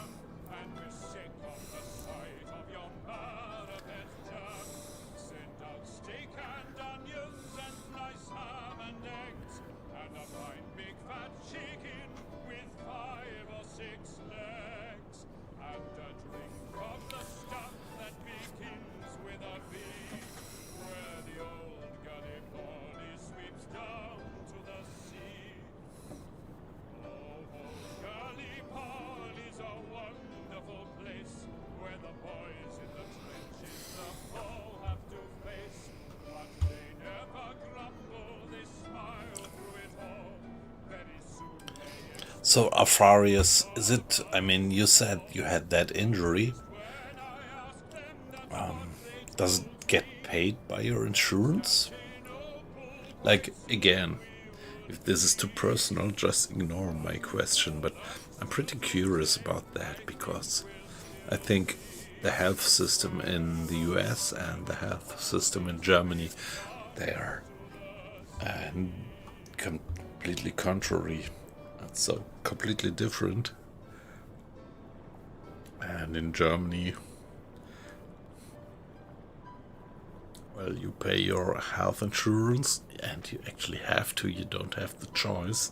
So, Afarius, is it, I mean, you said you had that injury. Does it get paid by your insurance? Like, again, if this is too personal, just ignore my question, but I'm pretty curious about that because I think the health system in the US and the health system in Germany, they are completely contrary. So completely different. And in Germany, well, you pay your health insurance, and you actually have to, you don't have the choice.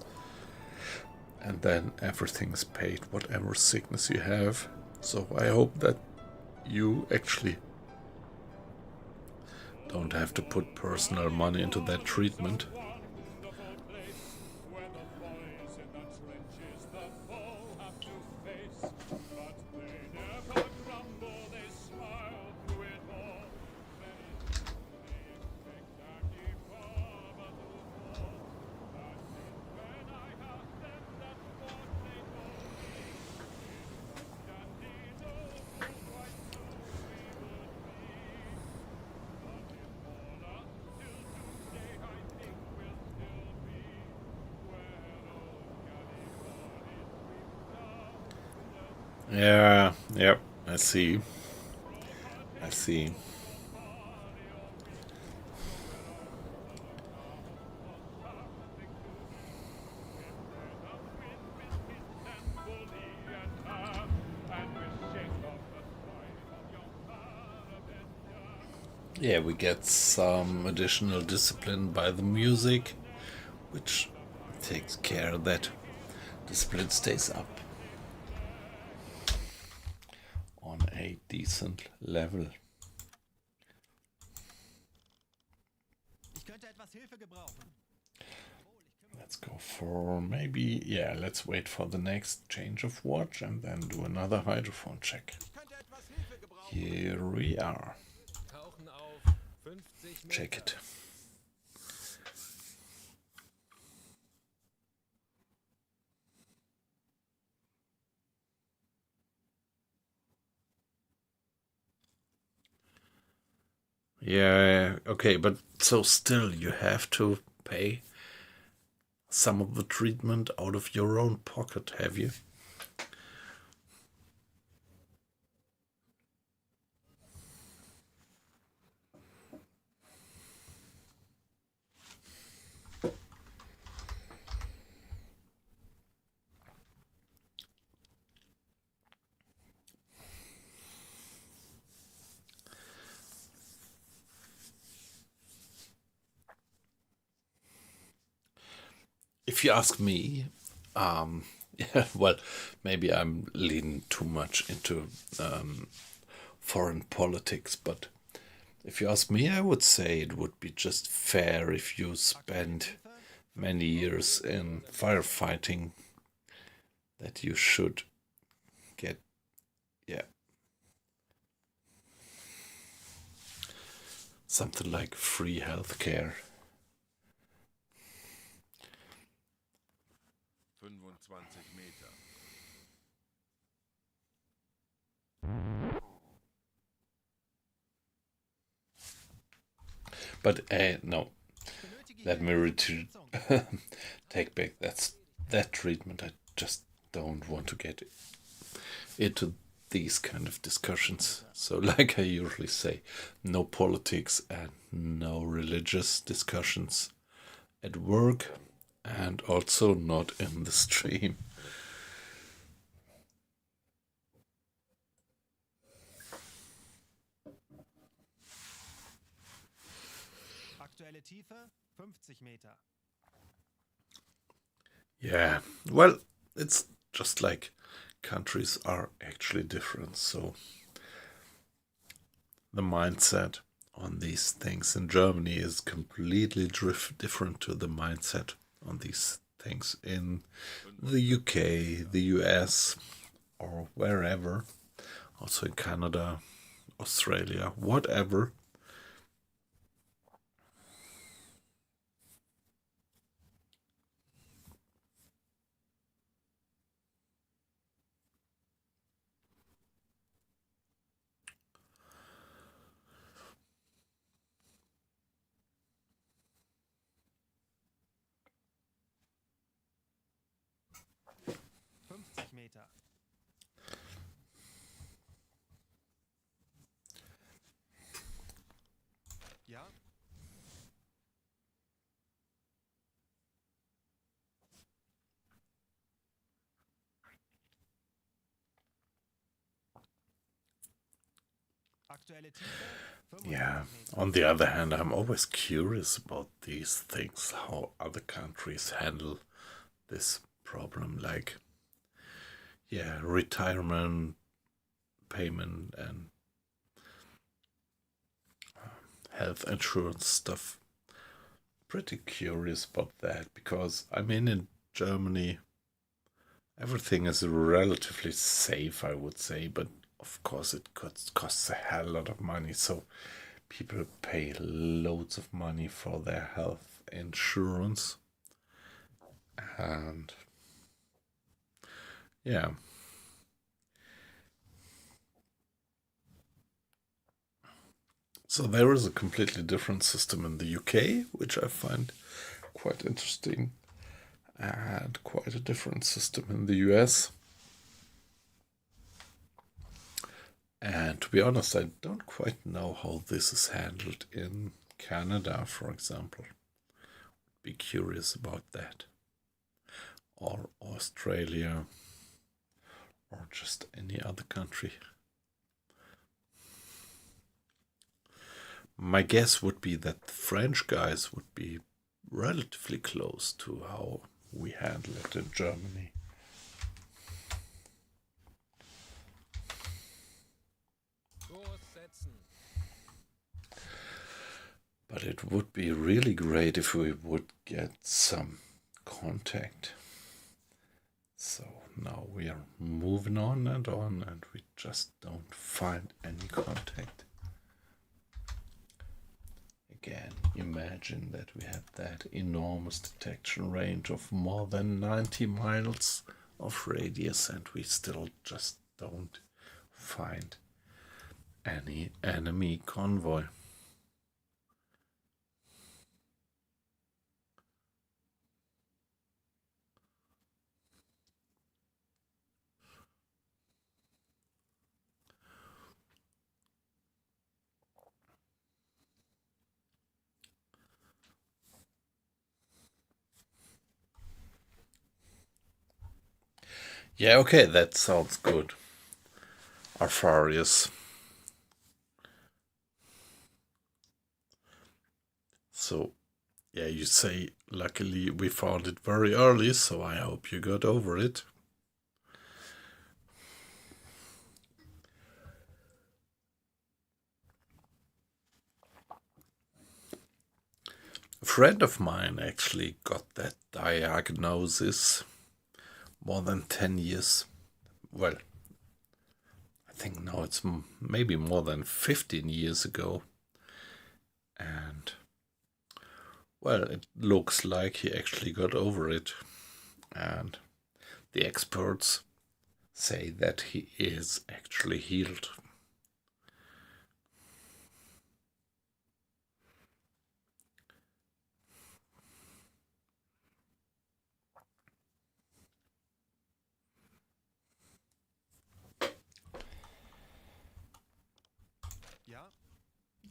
And then everything's paid, whatever sickness you have. So I hope that you actually don't have to put personal money into that treatment. Yeah, yep, I see. I see. Yeah, we get some additional discipline by the music, which takes care that discipline stays up on a decent level. Ich könnte etwas Hilfe gebrauchen. Let's go for maybe, yeah, let's wait for the next change of watch and then do another hydrophone check. Ich könnte etwas Hilfe gebrauchen. Here we are. Tauchen auf 50 Meter. Check it. Yeah, okay, but so still you have to pay some of the treatment out of your own pocket, have you? If you ask me, yeah, well, maybe I'm leaning too much into foreign politics, but if you ask me, I would say it would be just fair if you spend many years in firefighting that you should get, yeah, something like free healthcare. 25 Meter. But no, let me take back that treatment. I just don't want to get into these kind of discussions. So, like I usually say, no politics and no religious discussions at work, and also not in the stream. Aktuelle Tiefe 50 Meter. Yeah, well, it's just like countries are actually different, so the mindset on these things in Germany is completely different to the mindset on these things in the UK, the US, or wherever, also in Canada, Australia, whatever. Meter. Ja? Aktuelle Tiefe Yeah, on the other hand, I'm always curious about these things, how other countries handle this problem, like, yeah, retirement payment and health insurance stuff. Pretty curious about that, because I mean, in Germany, everything is relatively safe, I would say, but of course it costs a hell lot of money, so people pay loads of money for their health insurance. And yeah. So there is a completely different system in the UK, which I find quite interesting, and quite a different system in the US. And to be honest, I don't quite know how this is handled in Canada, for example. Be curious about that. Or Australia, or just any other country. My guess would be that the French guys would be relatively close to how we handle it in Germany. But it would be really great if we would get some contact. So now we are moving on, and we just don't find any contact. Again, imagine that we have that enormous detection range of more than 90 miles of radius, and we still just don't find any enemy convoy. Yeah, okay, that sounds good. Arfarius. So, yeah, you say, luckily we found it very early, so I hope you got over it. A friend of mine actually got that diagnosis more than 10 years. Well, I think now it's maybe more than 15 years ago. And, well, it looks like he actually got over it. And the experts say that he is actually healed.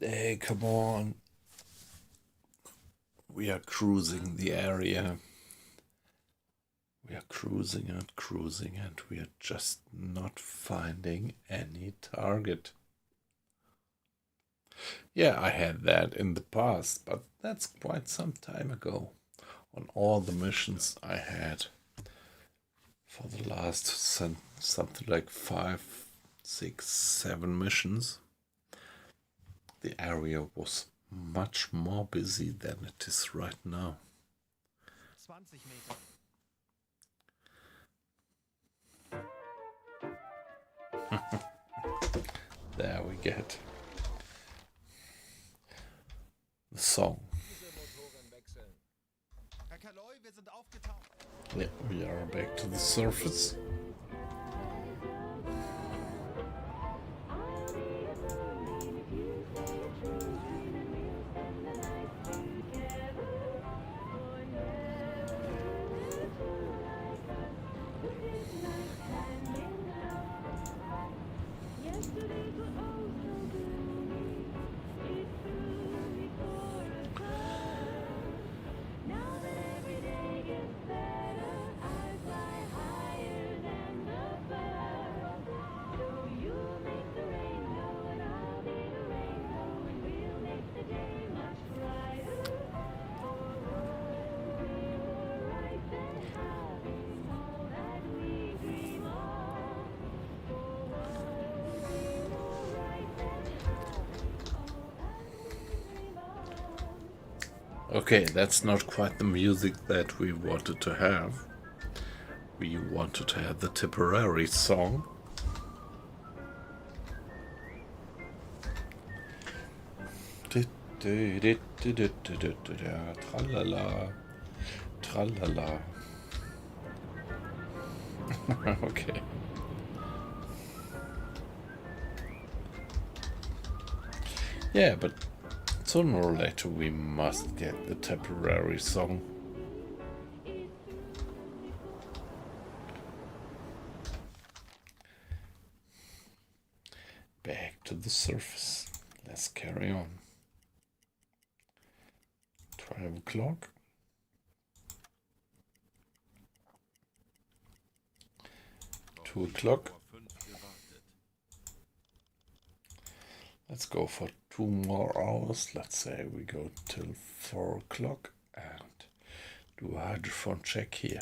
Hey, come on. We are cruising the area. We are cruising, and we are just not finding any target. Yeah, I had that in the past, but that's quite some time ago. On all the missions I had for the last something like 5, 6, 7 missions, the area was much more busy than it is right now. 20 Meter. There we get the song. Herr Kaloi, wir sind aufgetaucht. Yeah, we are back to the surface. Okay, that's not quite the music that we wanted to have. We wanted to have the Tipperary song. Tralala. Tralala. Okay. Yeah, but sooner or later we must get the Tipperary song. Back to the surface. Let's carry on. 12 o'clock. 2 o'clock. Let's go for 2 more hours. Let's say we go till 4 o'clock and do a hydrophone check here.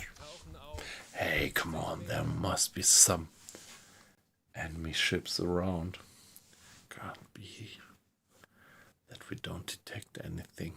Hey, come on, there must be some enemy ships around. Can't be that we don't detect anything.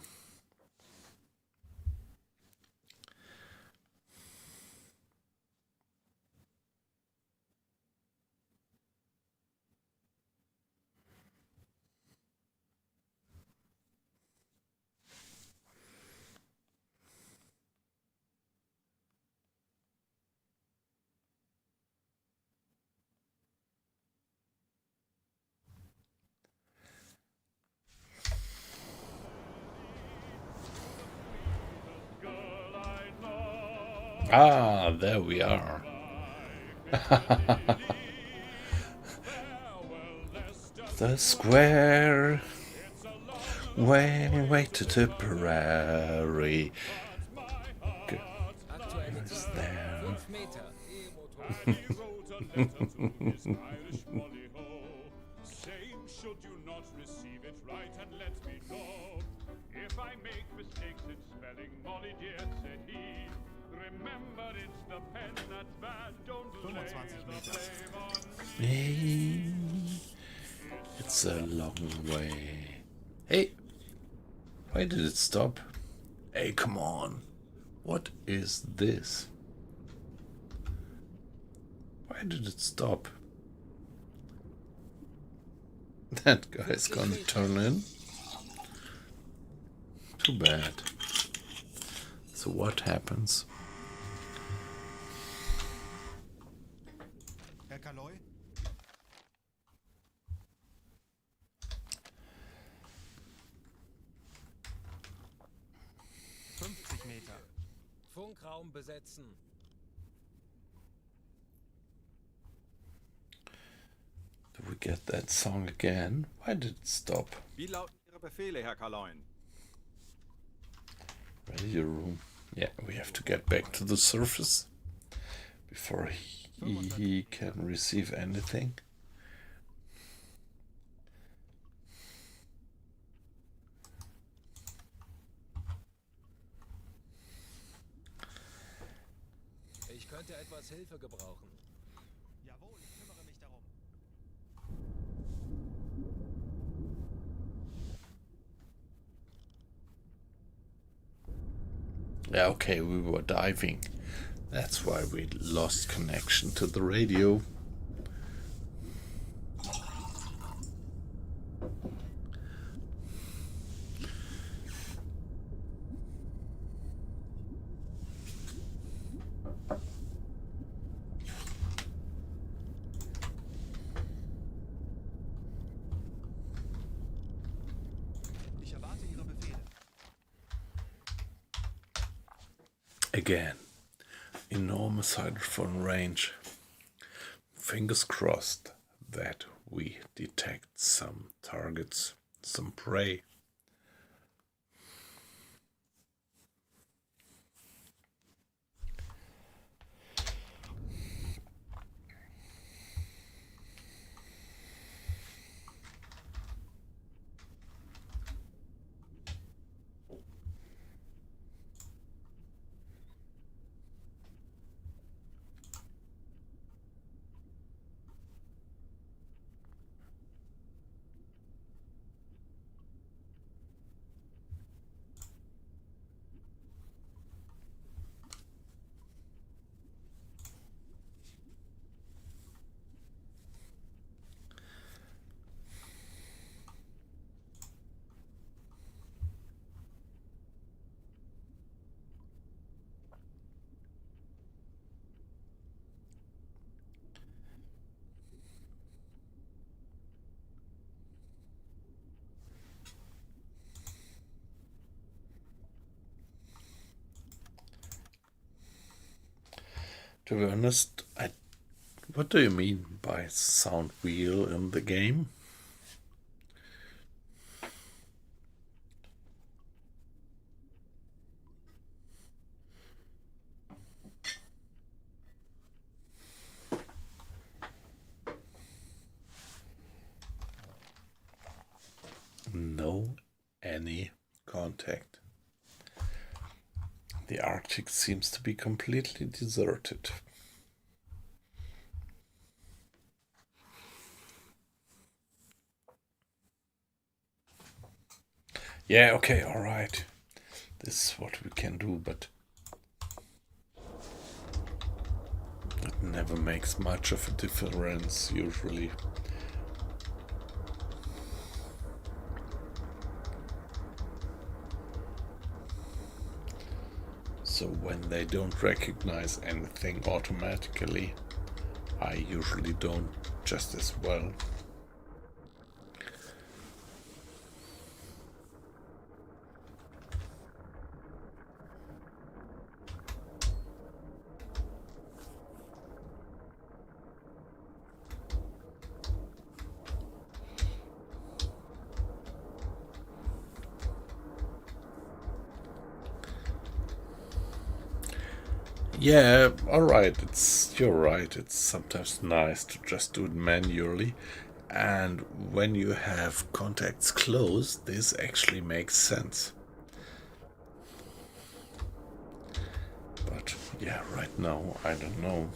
Ah, there we are. The square way to Tipperary. Aktuelle Is Zeit there? 5 Meter. Should you not receive it right and let me know if I make mistakes in spelling Molly dear, said he. Remember it's the pen that's bad, don't lay 25 the Meter. blame on Hey, it's a long way. Hey, why did it stop? Hey, come on. What is this? Why did it stop? That guy's gonna turn in. Too bad. So what happens? Herr Kaloy? Meter. Funkraum besetzen. Do we get that song again? Why did it stop? Wie lauten Ihre Befehle, Herr Kaloin? Radio room. Yeah, we have to get back to the surface before he can receive anything. Ich könnte etwas Hilfe gebrauchen. Jawohl, ich kümmere mich darum. Yeah, okay, we were diving. That's why we lost connection to the radio. Ich erwarte Ihre Befehle. Again, enormous hydrophone range. Fingers crossed that we detect some targets, some prey. To be honest, what do you mean by sound wheel in the game? No, any contact. The Arctic seems to be completely deserted. Yeah, okay, alright. This is what we can do, but it never makes much of a difference, usually. So when they don't recognize anything automatically, I usually don't just as well. Yeah, alright, you're right, it's sometimes nice to just do it manually, and when you have contacts close, this actually makes sense. But yeah, right now, I don't know.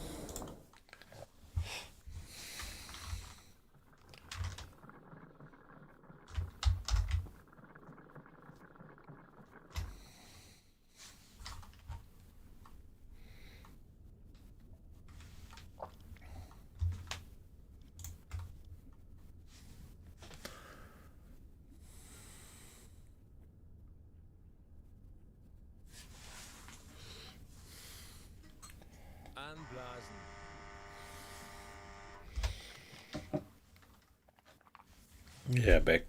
Anblasen. Yeah, back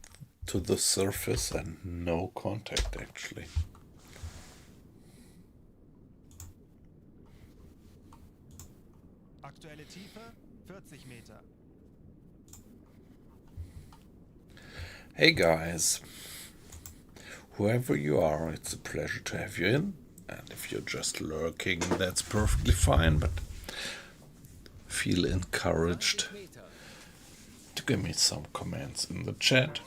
to the surface and no contact actually. Aktuelle Tiefe 40 Meter. Hey guys, whoever you are, it's a pleasure to have you in. And if you're just lurking, that's perfectly fine, but feel encouraged 20 Meter. to give me some comments in the chat.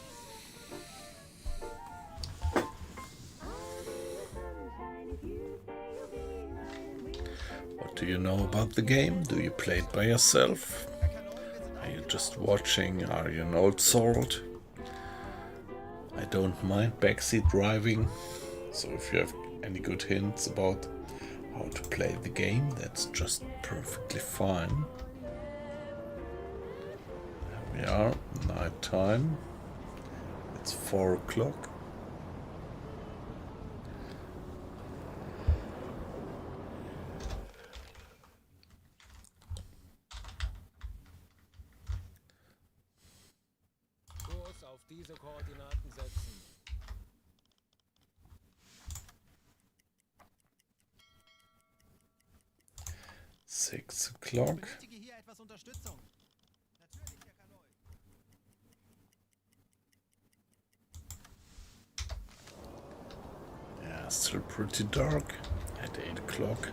What do you know about the game? Do you play it by yourself? Are you just watching? Are you an old salt? I don't mind backseat driving, so if you have any good hints about how to play the game, that's just perfectly fine. There we are, night time. It's 4 o'clock. Kurs auf diese Koordinaten setzen. 6 o'clock. Benötige hier etwas Unterstützung. Natürlich, Herr Kaloi. Yeah, still pretty dark at 8 o'clock.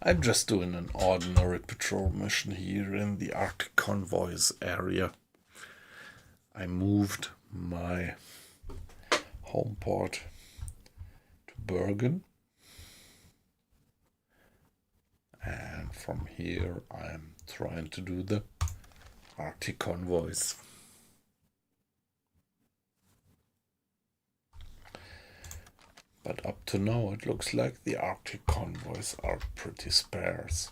I'm just doing an ordinary patrol mission here in the Arctic Convoys area. I moved my home port to Bergen. And from here I'm trying to do the Arctic Convoys. But up to now it looks like the Arctic Convoys are pretty sparse.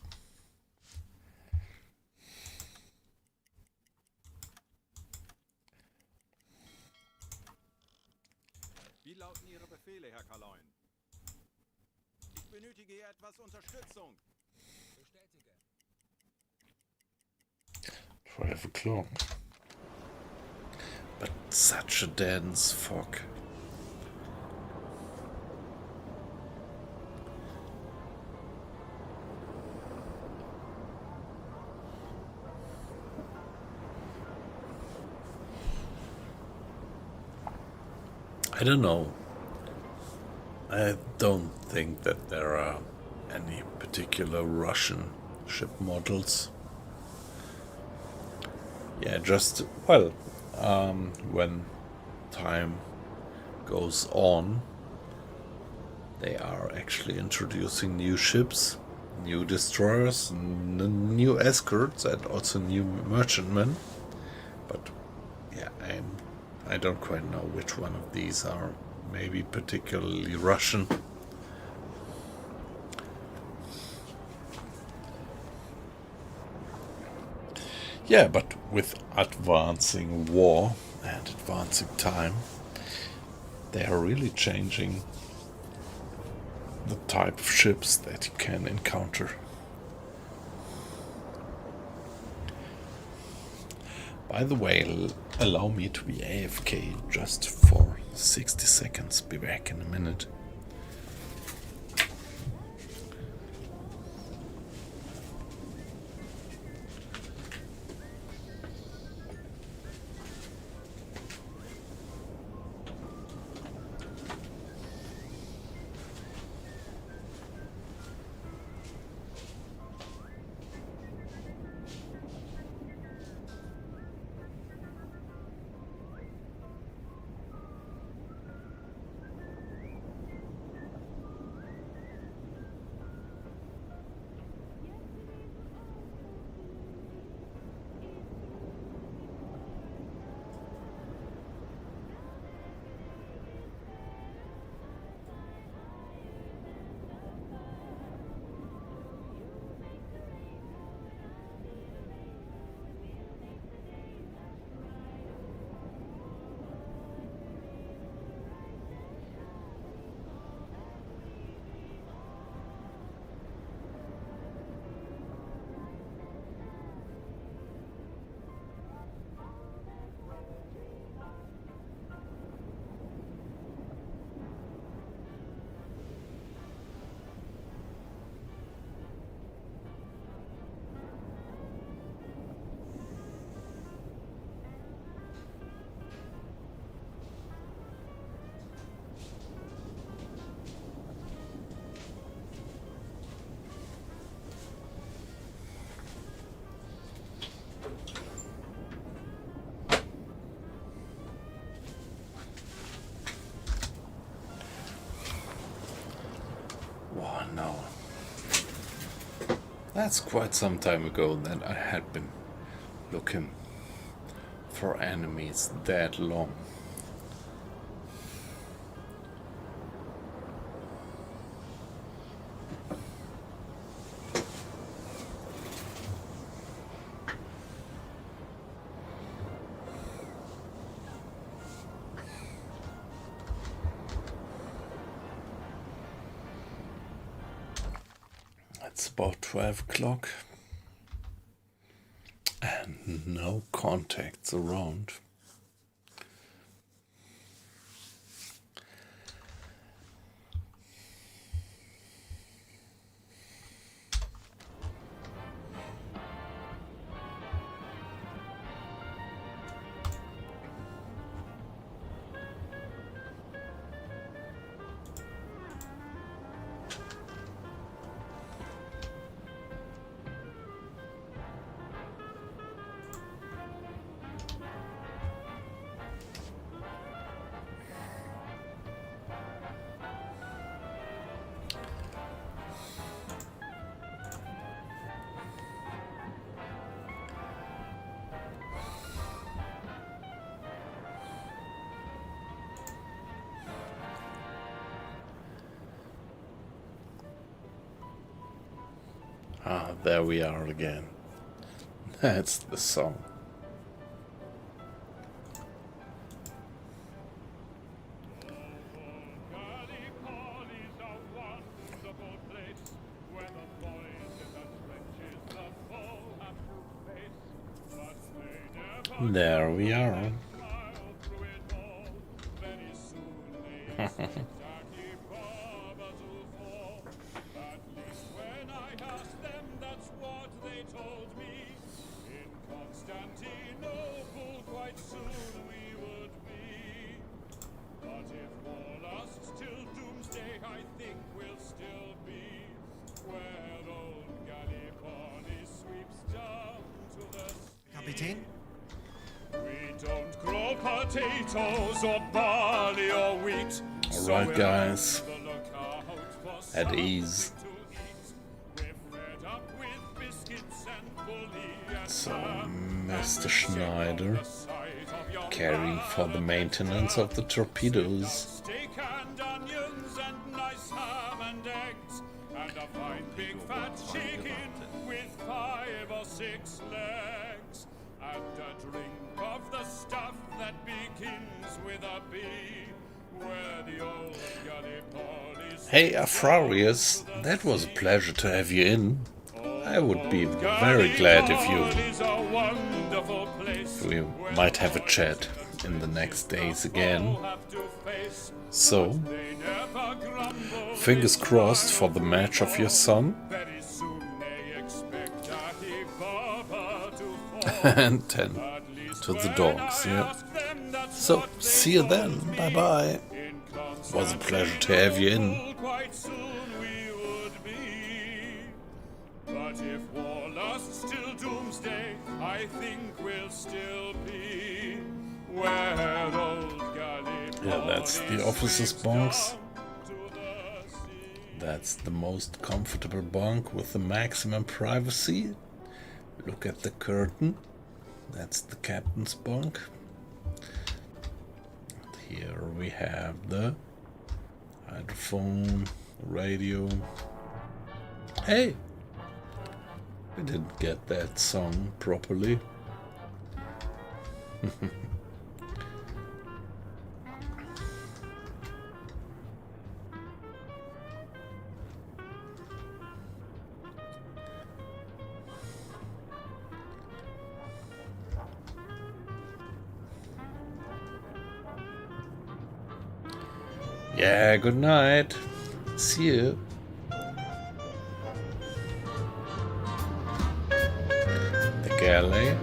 Wie lauten Ihre Befehle, Herr Kaloi? Ich benötige hier etwas Unterstützung. Bestätige. 12 o'clock. But such a dense fog. I don't know. I don't think that there are any particular Russian ship models. Yeah, just, well, when time goes on, they are actually introducing new ships, new destroyers, new escorts, and also new merchantmen. But yeah, I don't quite know which one of these are maybe particularly Russian. Yeah, but with advancing war and advancing time, they are really changing the type of ships that you can encounter. By the way, allow me to be AFK just for 60 seconds. Be back in a minute. Oh no. That's quite some time ago that I had been looking for enemies that long. It's about 12 o'clock and no contacts around. Ah, there we are again. That's the song. Gallipoli's a wonderful place where the boys in the trenches the foe have to face. But they never There we are. smile through it all. Very soon they expect Aki Baba to fall. At least when I asked them, that's what they told me. In Constantinople, quite soon we would be. But if Kapitän? We don't grow potatoes or barley or wheat. Alright, guys. At ease. So, Mr. Schneider caring for the maintenance of the torpedoes. Steak and onions and nice ham and eggs, and a fine big fat chicken with 5 or 6 legs, and a drink of the stuff that begins with a B, where the old Gallipoli is. Hey, Afrarius, that was a pleasure to have you in. I would be very glad if we might have a chat in the next days again. So, fingers crossed for the match of your son. And 10 to the dogs, yeah. So, see you then. Bye bye. Was a pleasure to have you in. But if war lasts till doomsday, I think we'll still be where old Gallipoli. Yeah, that's the officer's bunks. That's the most comfortable bunk with the maximum privacy. Look at the curtain. That's the captain's bunk. And here we have the hydrophone, radio. Hey! I didn't get that song properly. Yeah, good night. See you. The galley.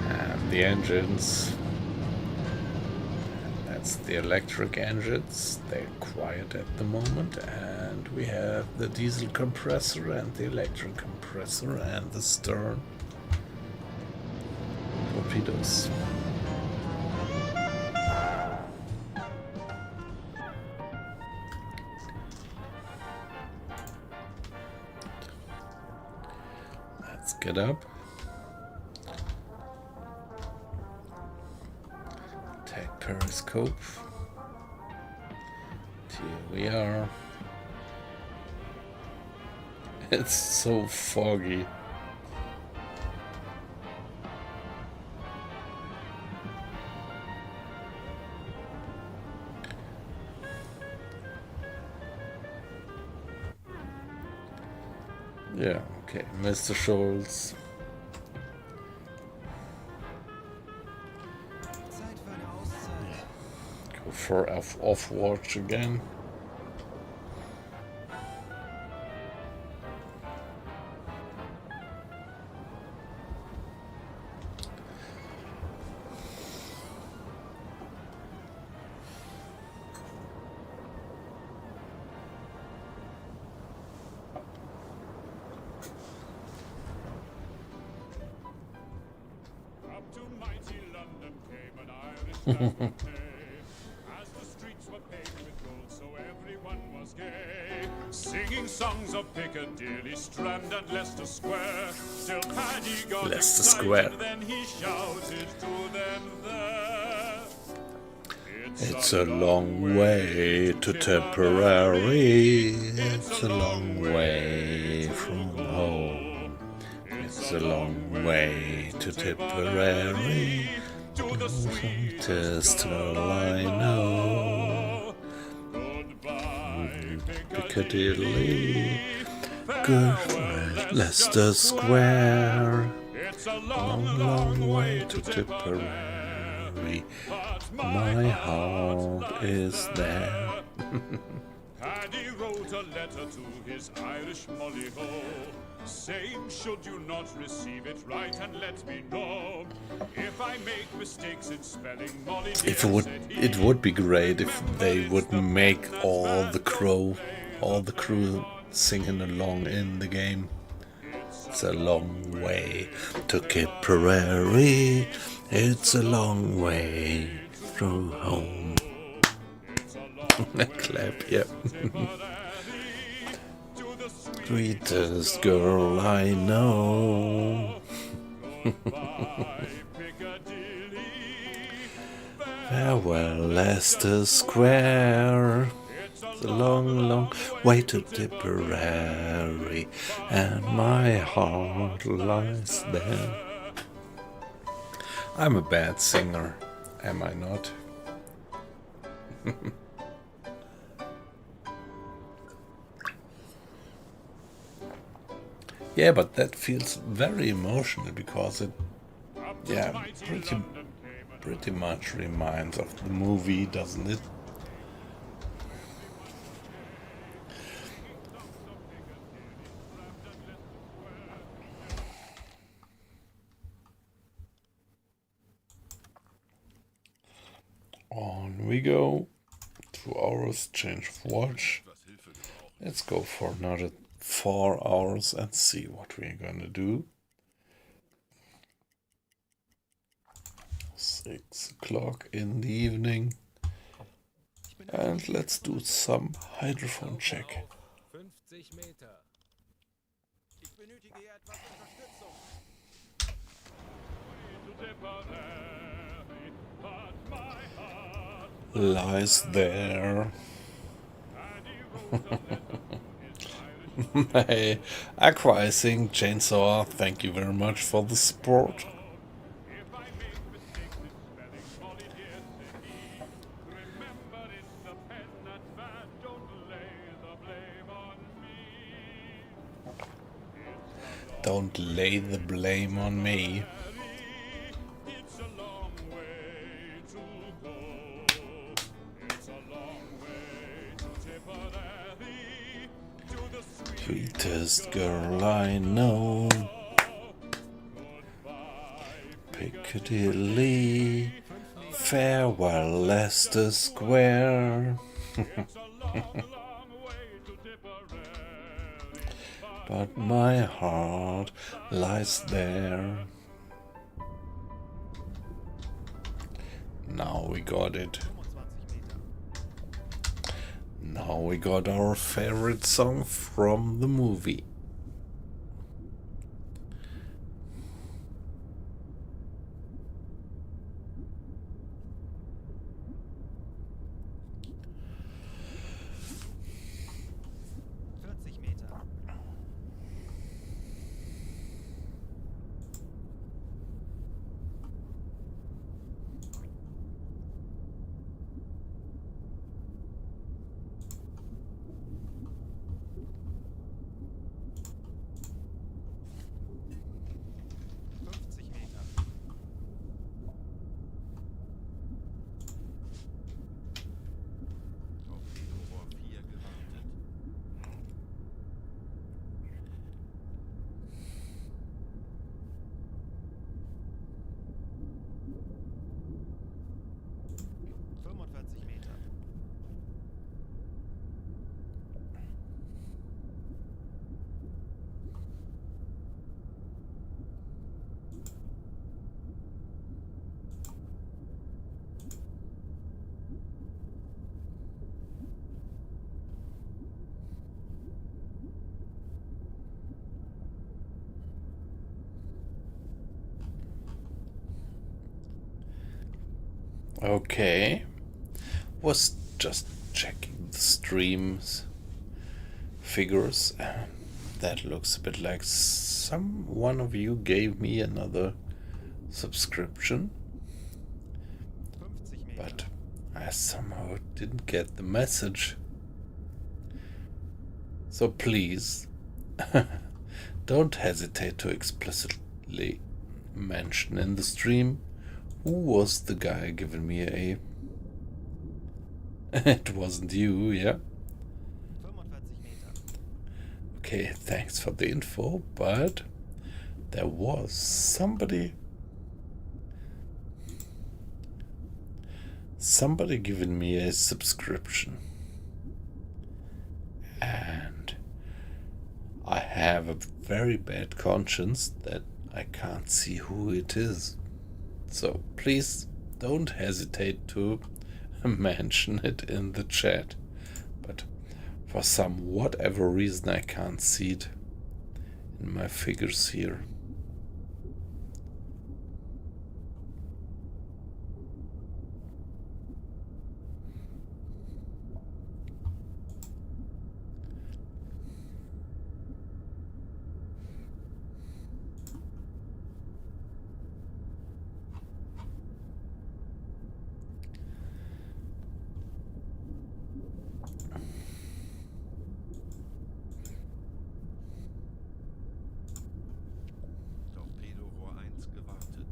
And the engines. And that's the electric engines. They're quiet at the moment. And we have the diesel compressor and the electric compressor and the stern torpedoes. Let's get up. Take periscope. Here we are. It's so foggy. Yeah, okay, Mr. Scholz. Zeit für eine Auszeit. Go for off watch again. Up to mighty London came an Irish national day, as the streets were paved with gold, so everyone was gay, singing songs of Piccadilly, Strand and Leicester Square. Till Paddy got Leicester excited, Square. then he shouted to them there. It's a long way to Tipperary. It's a long way from home. It's a long way to Tipperary. To the Just all I know. Goodbye, Piccadilly. Good Leicester Square. It's a Long way to Tipperary. My heart is there. Paddy wrote a letter to his Irish Molly-Ho, saying, should you not receive it, write and let me know. If I make mistakes in spelling, Molly dear, It would be great if they would make all the crew singing along in the game It's a long way to Tipperary. It's a long way through home. Clap, yeah. Sweetest girl I know. Farewell, Leicester Square. It's a long, long way to Tipperary, and my heart lies there. I'm a bad singer, am I not? Yeah, but that feels very emotional because it, yeah, pretty much reminds of the movie, doesn't it? On we go. 2 hours, change of watch. Let's go for another 4 hours and see what we're gonna do. 6 o'clock in the evening. And let's do some hydrophone check. 50 Meter. Ich benötige hier etwas Unterstützung. Lies there. Hey, Aqua-Icing, Chainsaw, thank you very much for the support. Don't lay the blame on me. Sweetest girl I know. Piccadilly. Farewell, Leicester Square. But my heart lies there. Now we got it. Now we got our favorite song from the movie. Okay, was just checking the streams figures, and that looks a bit like one of you gave me another subscription, but I somehow didn't get the message. So please don't hesitate to explicitly mention in the stream who was the guy giving me a... It wasn't you, yeah? Okay, thanks for the info, but there was somebody giving me a subscription. And I have a very bad conscience that I can't see who it is. So please don't hesitate to mention it in the chat. But for some whatever reason I can't see it in my figures here. Torpedorohr 1 gewartet.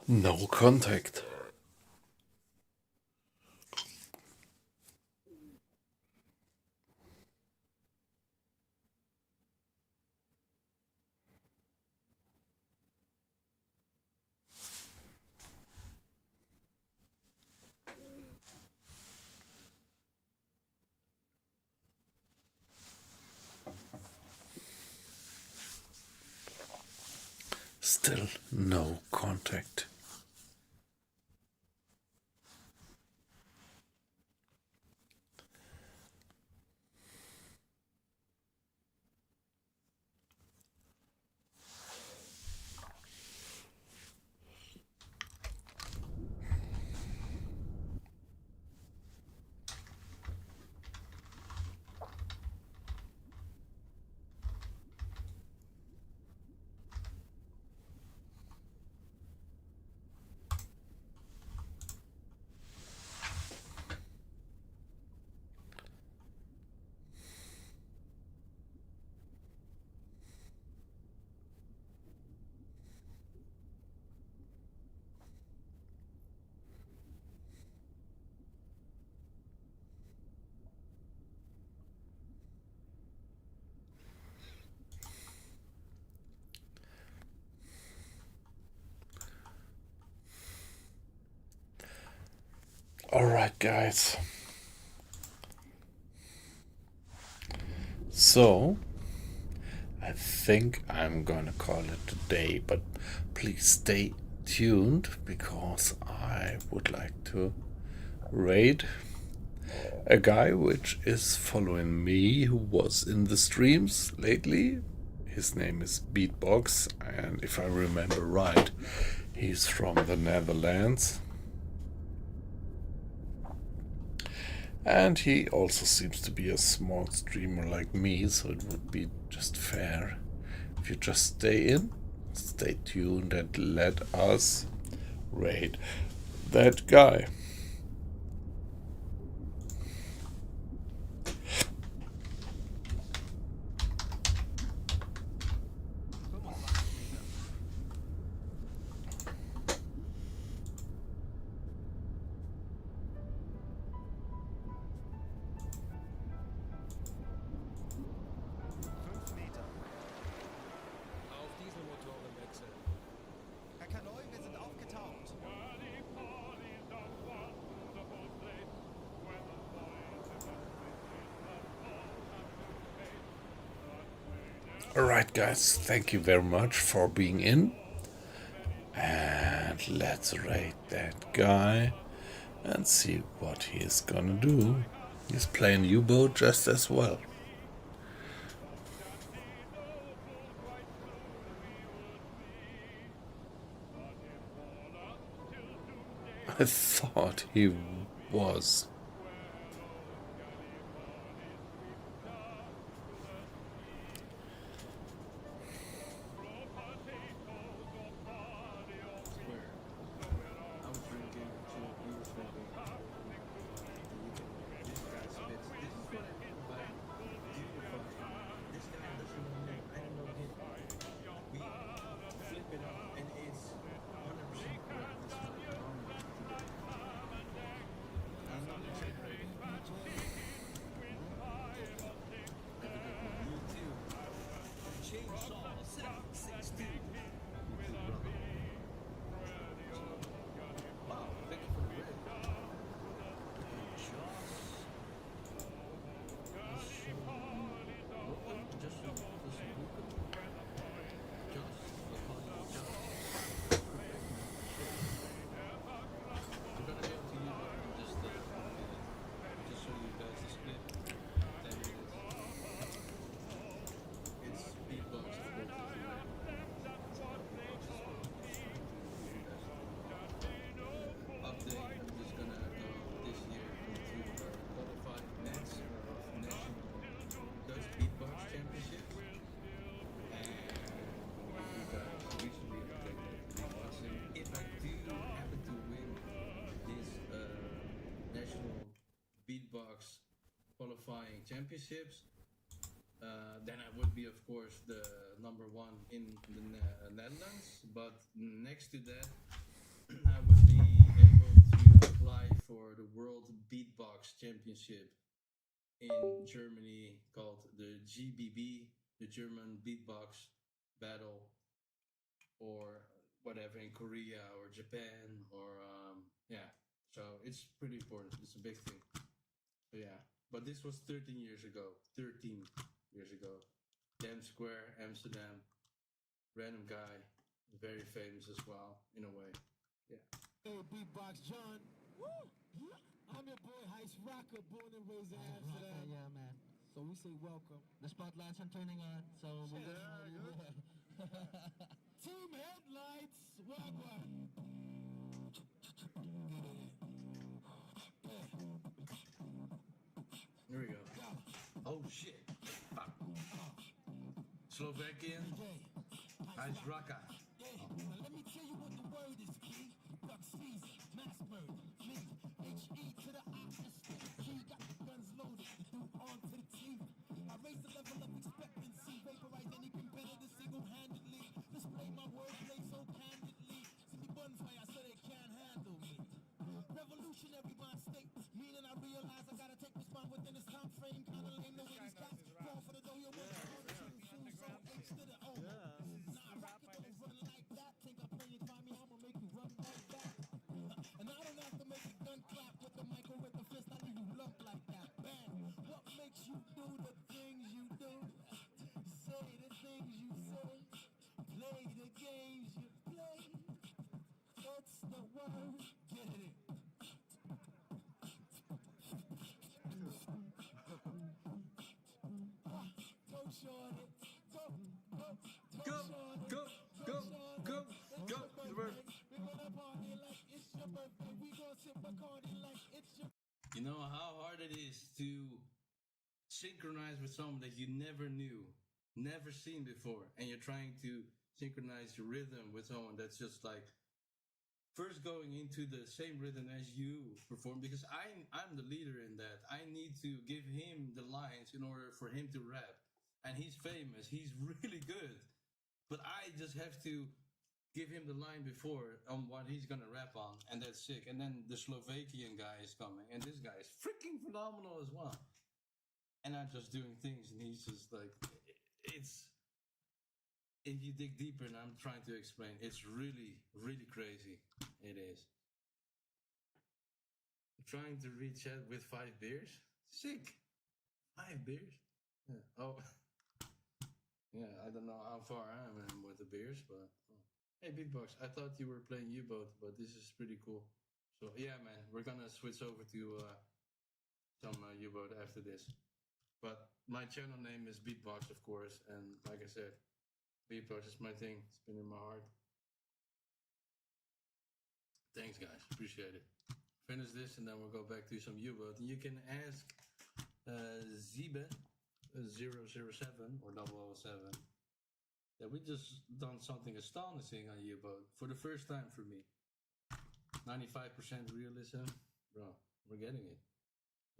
No contact. Still no contact. Alright, guys. So, I think I'm gonna call it a day, but please stay tuned because I would like to raid a guy which is following me who was in the streams lately. His name is Beatbox, and if I remember right, he's from the Netherlands. And he also seems to be a small streamer like me, so it would be just fair if you just stay tuned, and let us raid that guy. Auf Dieselmotoren wechseln. Herr Kanoi, wir sind aufgetaucht. Alright, guys, thank you very much for being in. And let's raid that guy and see what he is gonna do. He's playing U-boat just as well. I thought he was. qualifying championships. Then I would be, of course, the number one in the Netherlands. But next to that, I would be able to apply for the World Beatbox Championship in Germany called the GBB, the German Beatbox Battle, or whatever in Korea or Japan, or yeah. So it's pretty important. It's a big thing. So yeah. But this was 13 years ago. 13 years ago. Dam Square, Amsterdam. Random guy. Very famous as well, in a way. Yeah. Hey, Beatbox John. Woo! I'm your boy, Heist Rocker, born and raised in Amsterdam. Yeah, man. So we say welcome. The spotlights are turning on, so we're Team Headlights, Wagwan. Here we go. Oh shit. Slovakian. Ice Raka. Now let me tell you what the word is, key. Duck Caesar, mass murder, me, H-E to the I-S-T-G, got the guns loaded, do on to the teeth. I raise the level of expectancy, vaporize any competitor single-handedly, display my wordplay so candidly. See me bonfire so they can't handle me. Revolutionary mind state, meaning I realize I gotta take this mind within this time frame. Kinda lame the way these cats fall for the dough, you want to hold it to so H to the O. Nah, rocket don't run like that. Think I'm playing find me, I'ma make you run like that. And I don't have to make a gun clap with the mic or with the fist, I leave you lump like that. Bam! What makes you do the things you do? Say the things you say. Play the games you play. What's the word? Get it. Go shorty. Go shorty. Go. The word. We gonna party like it's your birthday. We gonna sip Bacardi like it's your. You know how hard it is to synchronize with someone that you never knew, never seen before, and you're trying to synchronize your rhythm with someone that's just like first going into the same rhythm as you perform, because I'm the leader in that. I need to give him the lines in order for him to rap, and he's famous, he's really good, but I just have to give him the line before on what he's gonna rap on, and that's sick. And then the Slovakian guy is coming, and this guy is freaking phenomenal as well. And I'm just doing things, and he's just like, it's, if you dig deeper, and I'm trying to explain, it's really, really crazy. It is. Trying to reach out with 5 beers? Sick. 5 beers? Yeah. Oh. Yeah, I don't know how far I am with the beers, but... Hey, Beatbox, I thought you were playing U-Boat, but this is pretty cool. So, yeah, man, we're gonna switch over to some U-Boat after this. But my channel name is Beatbox, of course, and like I said, Beatbox is my thing. It's been in my heart. Thanks, guys. Appreciate it. Finish this, and then we'll go back to some U-Boat. And you can ask Zibe 007 or 007. Yeah, we just done something astonishing on U-Boat for the first time for me. 95% realism, bro. We're getting it.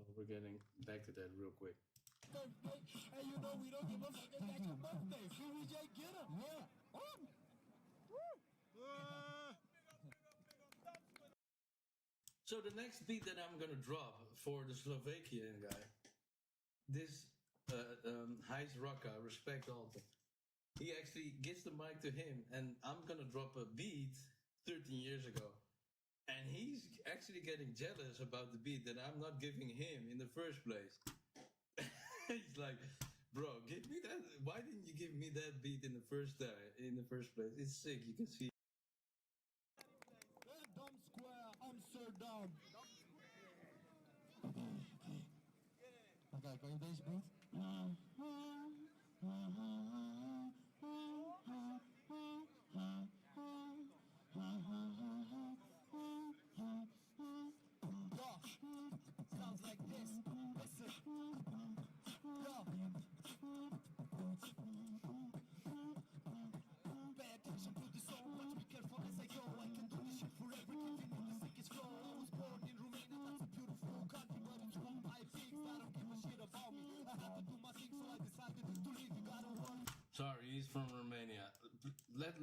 So we're getting back to that real quick. And you know we don't give a fuck if that's your birthday. CJ, get him. Yeah. So the next beat that I'm gonna drop for the Slovakian guy, this Heis Raka, respect Alter. He actually gets the mic to him, and I'm gonna drop a beat 13 years ago. And he's actually getting jealous about the beat that I'm not giving him in the first place. He's like, bro, give me that. Why didn't you give me that beat in the first place? It's sick, you can see. Dam Square, Amsterdam. Okay, kan je deze beat? Sounds like this. Listen. Yo. Pay attention to the song. Watch me careful as I go. I can do this shit forever. Continue the sickest flow. I was born in Romania. That's a beautiful country, but it's ruled by pigs. I don't give a shit Sorry, he's from Romania.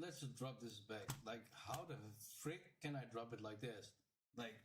Let's just drop this back. Like, how the frick can I drop it like this? Like,